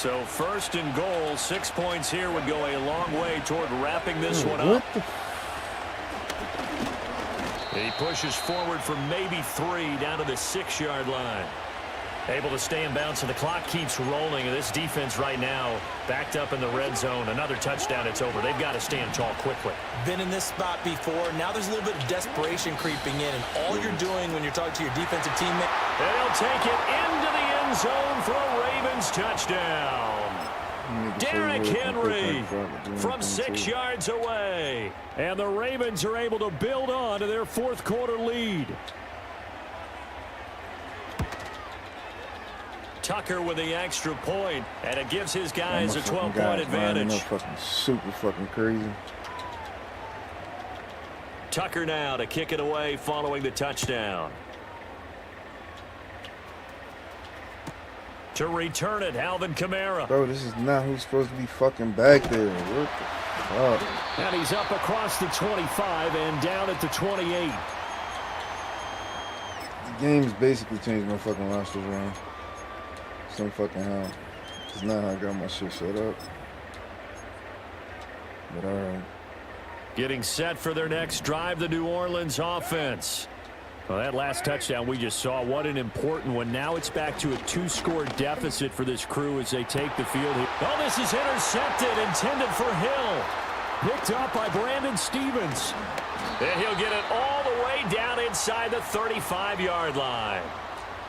So first and goal, 6 points here would go a long way toward wrapping this one up. He pushes forward for maybe 3 down to the 6-yard line. Able to stay in bounds, and the clock keeps rolling. And this defense right now backed up in the red zone. Another touchdown, it's over. They've got to stand tall quickly. Been in this spot before. Now there's a little bit of desperation creeping in, and all you're doing when you're talking to your defensive teammate. They'll take it into the end zone for a Ravens touchdown. Derrick Henry from 6 yards away. And the Ravens are able to build on to their fourth quarter lead. Tucker with the extra point, and it gives his guys a 12-point advantage. Super fucking crazy. Tucker now to kick it away following the touchdown. To return it, Alvin Kamara. Bro, this is not who's supposed to be fucking back there. What the fuck? And he's up across the 25 and down at the 28. The game's basically changed my fucking roster around. Some fucking hell. It's not how I got my shit set up. But alright. Getting set for their next drive, the New Orleans offense. Well, that last touchdown we just saw, what an important one. Now it's back to a 2-score deficit for this crew as they take the field. Oh, this is intercepted, intended for Hill. Picked up by Brandon Stevens. And he'll get it all the way down inside the 35-yard line.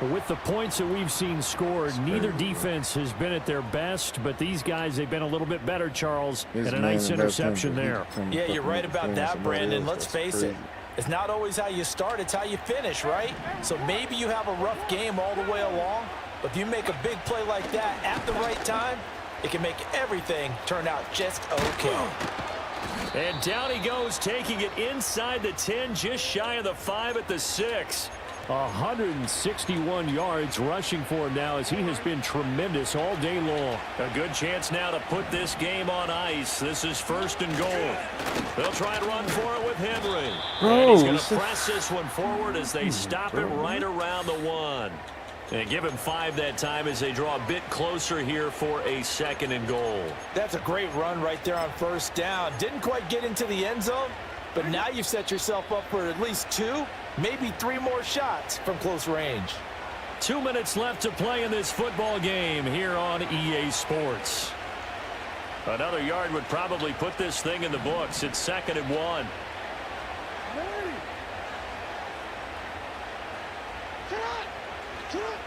With the points that we've seen scored, neither defense has been at their best, but these guys, they've been a little bit better, Charles, and a nice interception there. Yeah, you're right about that, Brandon. Let's face it. It's not always how you start, it's how you finish, right? So maybe you have a rough game all the way along, but if you make a big play like that at the right time, it can make everything turn out just okay. And down he goes, taking it inside the 10, just shy of the 5 at the 6. 161 yards rushing for him now as he has been tremendous all day long. A good chance now to put this game on ice. This is first and goal. They'll try and run for it with Henry. And he's going to press this one forward as they stop him right around the 1. And give him 5 that time as they draw a bit closer here for a second and goal. That's a great run right there on first down. Didn't quite get into the end zone, but now you've set yourself up for at least 2, maybe 3 more shots from close range. 2 minutes left to play in this football game here on EA Sports. Another yard would probably put this thing in the books. It's 2nd and 1.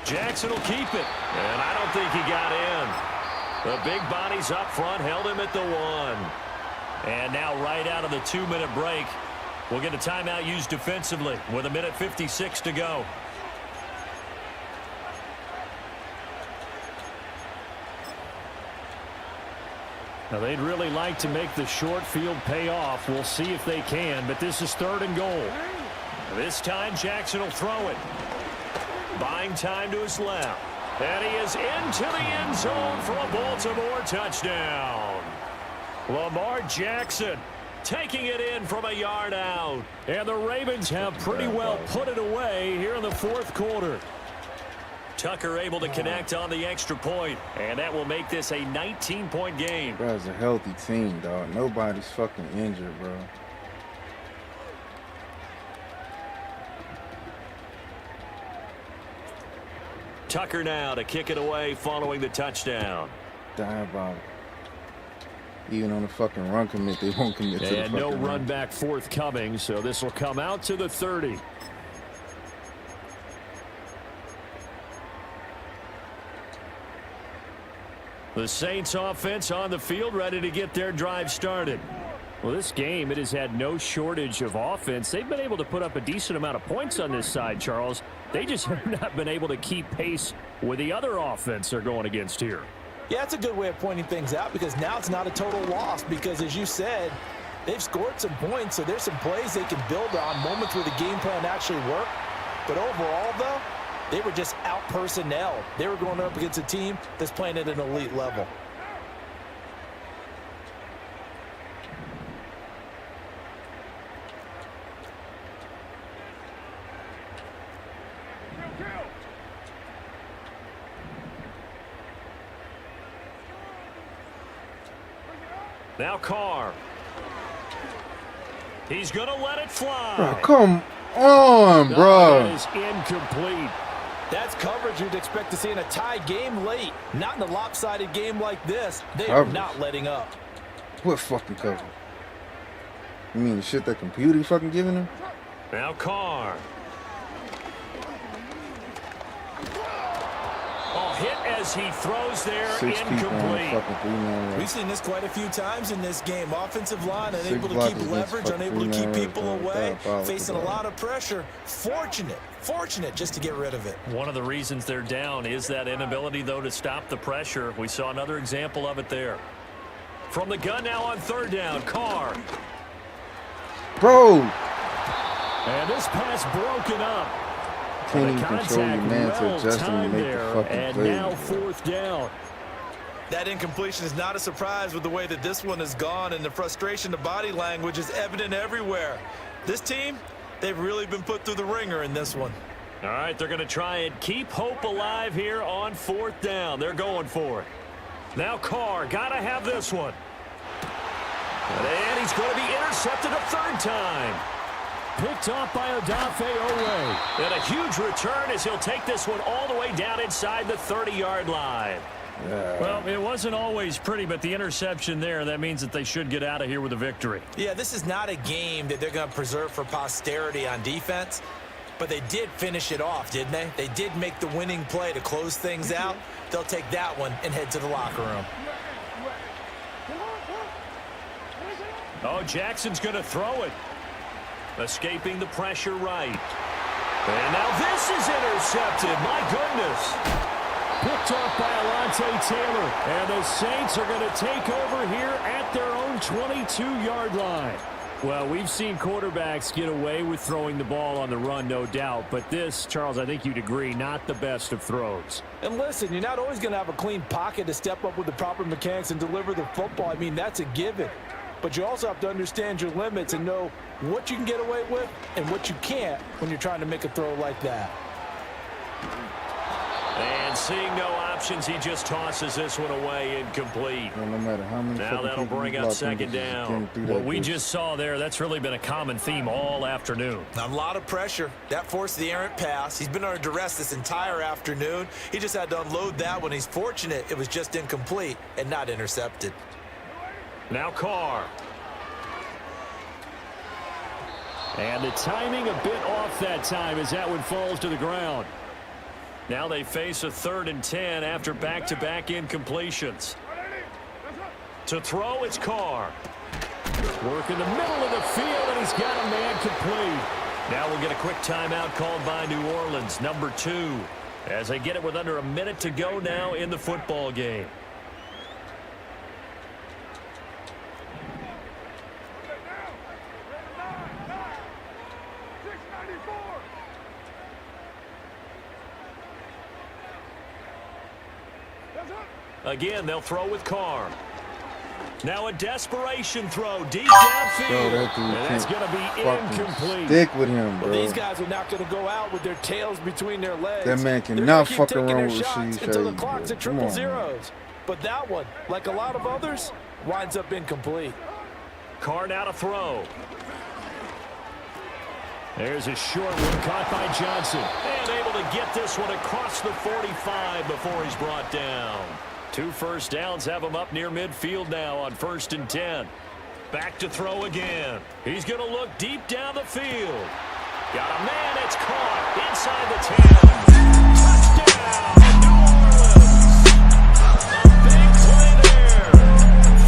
Jackson will keep it, and I don't think he got in. The big bodies up front held him at the 1. And now right out of the 2-minute break, we'll get a timeout used defensively with 1:56 to go. Now they'd really like to make the short field pay off. We'll see if they can, but this is 3rd and goal. This time Jackson will throw it. Buying time to his left. And he is into the end zone for a Baltimore touchdown. Lamar Jackson taking it in from a yard out. And the Ravens have pretty well put it away here in the 4th quarter. Tucker able to connect on the extra point, and that will make this a 19-point game. Bro, it's a healthy team, dog. Nobody's fucking injured, bro. Tucker now to kick it away following the touchdown. Diabolical. Even on the fucking run commit, they won't commit to the fucking no run back forthcoming, so this will come out to the 30. The Saints offense on the field ready to get their drive started. Well, this game, it has had no shortage of offense. They've been able to put up a decent amount of points on this side, Charles. They just have not been able to keep pace with the other offense they're going against here. Yeah, that's a good way of pointing things out because now it's not a total loss because, as you said, they've scored some points, so there's some plays they can build on, moments where the game plan actually worked. But overall, though, they were just out-personnel. They were going up against a team that's playing at an elite level. Now Carr. He's going to let it fly. Bro, come on, bro. That is incomplete. That's coverage you'd expect to see in a tie game late. Not in a lopsided game like this. They are not letting up. What fucking cover? You mean the shit that computer fucking giving him? Now Carr. Oh, hit as he throws there, incomplete. We've seen this quite a few times in this game. Offensive line unable to keep leverage, unable to keep people away, facing a lot of pressure. Fortunate just to get rid of it. One of the reasons they're down is that inability, though, to stop the pressure. We saw another example of it there. From the gun now on third down, Carr. Bro! And this pass broken up. Can't even control your man to adjust him and make the fucking play. And now fourth down. That incompletion is not a surprise with the way that this one has gone, and the frustration, the body language is evident everywhere. This team, they've really been put through the ringer in this one. All right, they're going to try and keep hope alive here on fourth down. They're going for it. Now Carr, got to have this one. And he's going to be intercepted a third time. Picked off by Odafe Owe. And a huge return as he'll take this one all the way down inside the 30-yard line. Yeah. Well, it wasn't always pretty, but the interception there, that means that they should get out of here with a victory. Yeah, this is not a game that they're going to preserve for posterity on defense, but they did finish it off, didn't they? They did make the winning play to close things out. They'll take that one and head to the locker room. Oh, Jackson's going to throw it. Escaping the pressure right. And now this is intercepted. My goodness. Picked off by Alontae Taylor. And the Saints are going to take over here at their own 22-yard line. Well, we've seen quarterbacks get away with throwing the ball on the run, no doubt. But this, Charles, I think you'd agree, not the best of throws. And listen, you're not always going to have a clean pocket to step up with the proper mechanics and deliver the football. I mean, that's a given. But you also have to understand your limits and know what you can get away with and what you can't when you're trying to make a throw like that. And seeing no options, he just tosses this one away incomplete. Well, no matter how many now that'll bring up second down. What we just saw there, that's really been a common theme all afternoon. A lot of pressure. That forced the errant pass. He's been under duress this entire afternoon. He just had to unload that one. He's fortunate it was just incomplete and not intercepted. Now Carr. And the timing a bit off that time as that one falls to the ground. Now they face a 3rd and 10 after back-to-back incompletions. To throw, it's Carr. Work in the middle of the field, and he's got a man complete. Now we'll get a quick timeout called by New Orleans, number 2, as they get it with under a minute to go now in the football game. Again, they'll throw with Carr. Now a desperation throw deep downfield. Bro, that's going to be incomplete. Stick with him, bro. Well, these guys are not going to go out with their tails between their legs. That man cannot fuck around with shots until the clock's at triple zeros. But that one, like a lot of others, winds up incomplete. Carr now to throw. There's a short one caught by Johnson. And able to get this one across the 45 before he's brought down. 2 first downs have him up near midfield now on 1st and 10. Back to throw again. He's going to look deep down the field. Got a man, it's caught inside the 10. Touchdown, New Orleans. A big play there.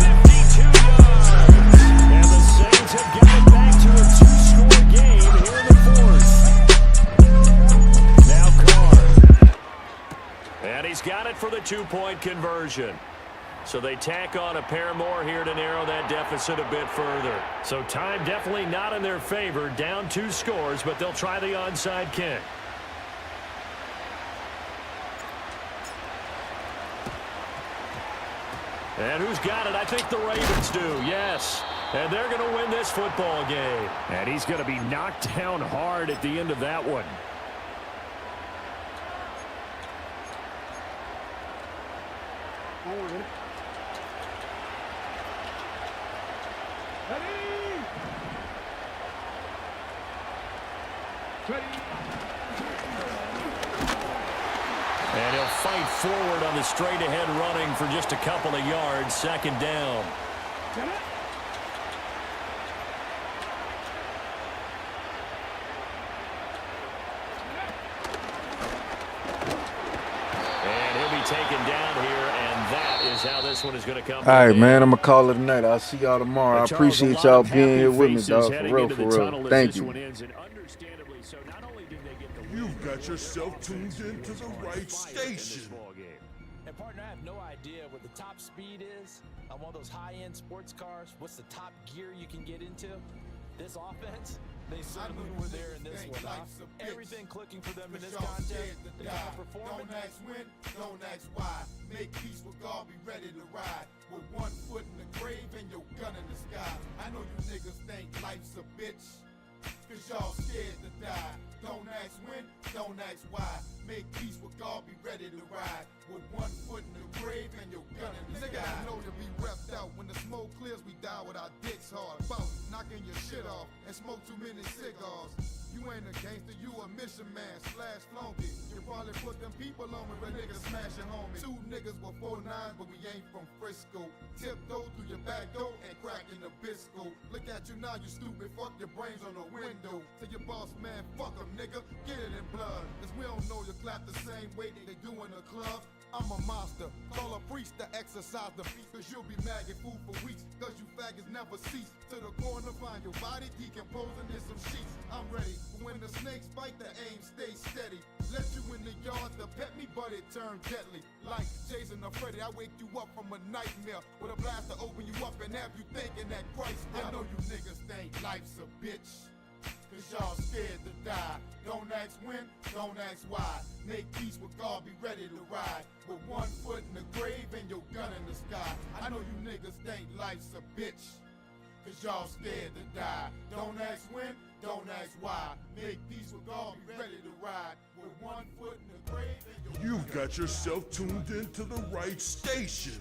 52 yards. And the Saints have got it back to a 2-score game here in the 4th. Now Carr. And he's got it for the 2-point conversion. So they tack on a pair more here to narrow that deficit a bit further. So time definitely not in their favor. Down 2 scores, but they'll try the onside kick. And who's got it? I think the Ravens do, yes. And they're going to win this football game. And he's going to be knocked down hard at the end of that one. And he'll fight forward on the straight-ahead running for just a couple of yards. Second down. And he'll be taken down here, and that is how this one is going to come. All right, man, I'm going to call it a night. I'll see y'all tomorrow. I appreciate y'all being here with me, dog. For real, for real. Thank you. You've got yourself tuned into the right station. And partner, I have no idea what the top speed is on one of those high-end sports cars. What's the top gear you can get into? This offense, they certainly were there in this one. Everything clicking for them in this contest. The kind of performance. Don't ask when, don't ask why. Make peace with God, be ready to ride. With one foot in the grave and your gun in the sky. I know you niggas think life's a bitch, cause y'all scared to die. Don't ask when, don't ask why. Make peace with God, be ready to ride. With one foot in the grave and your gun in the sky. Niggas know to be repped out. When the smoke clears, we die with our dicks hard. Bout knocking your shit off and smoke too many cigars. You ain't a gangster, you a mission man, slash flunky. You probably put them people on me, but niggas smashing homie. Two niggas with 4 9s, but we ain't from Frisco. Tiptoe through your back door and cracking the bisco. Look at you now, you stupid, fuck your brains on the window. Tell your boss, man, fuck him, nigga, get it in blood. Cause we don't know you clap the same way that they do in the club. I'm a monster, call a priest to exercise the beast. Cause you'll be magging food for weeks, cause you faggots never cease. To the corner, find your body decomposing in some sheets. I'm ready, but when the snakes bite, the aim stays steady. Let you in the yard to pet me, but it turned deadly. Like Jason or Freddy, I wake you up from a nightmare with a blast to open you up and have you thinking that Christ. I know you niggas think life's a bitch, cause y'all scared to die. Don't ask when, don't ask why. Make peace with God, be ready to ride. With one foot in the grave and your gun in the sky. I know you niggas think life's a bitch, cause y'all scared to die. Don't ask when, don't ask why. Make peace with God, be ready to ride. With one foot in the grave and your You've got yourself tuned into the right station.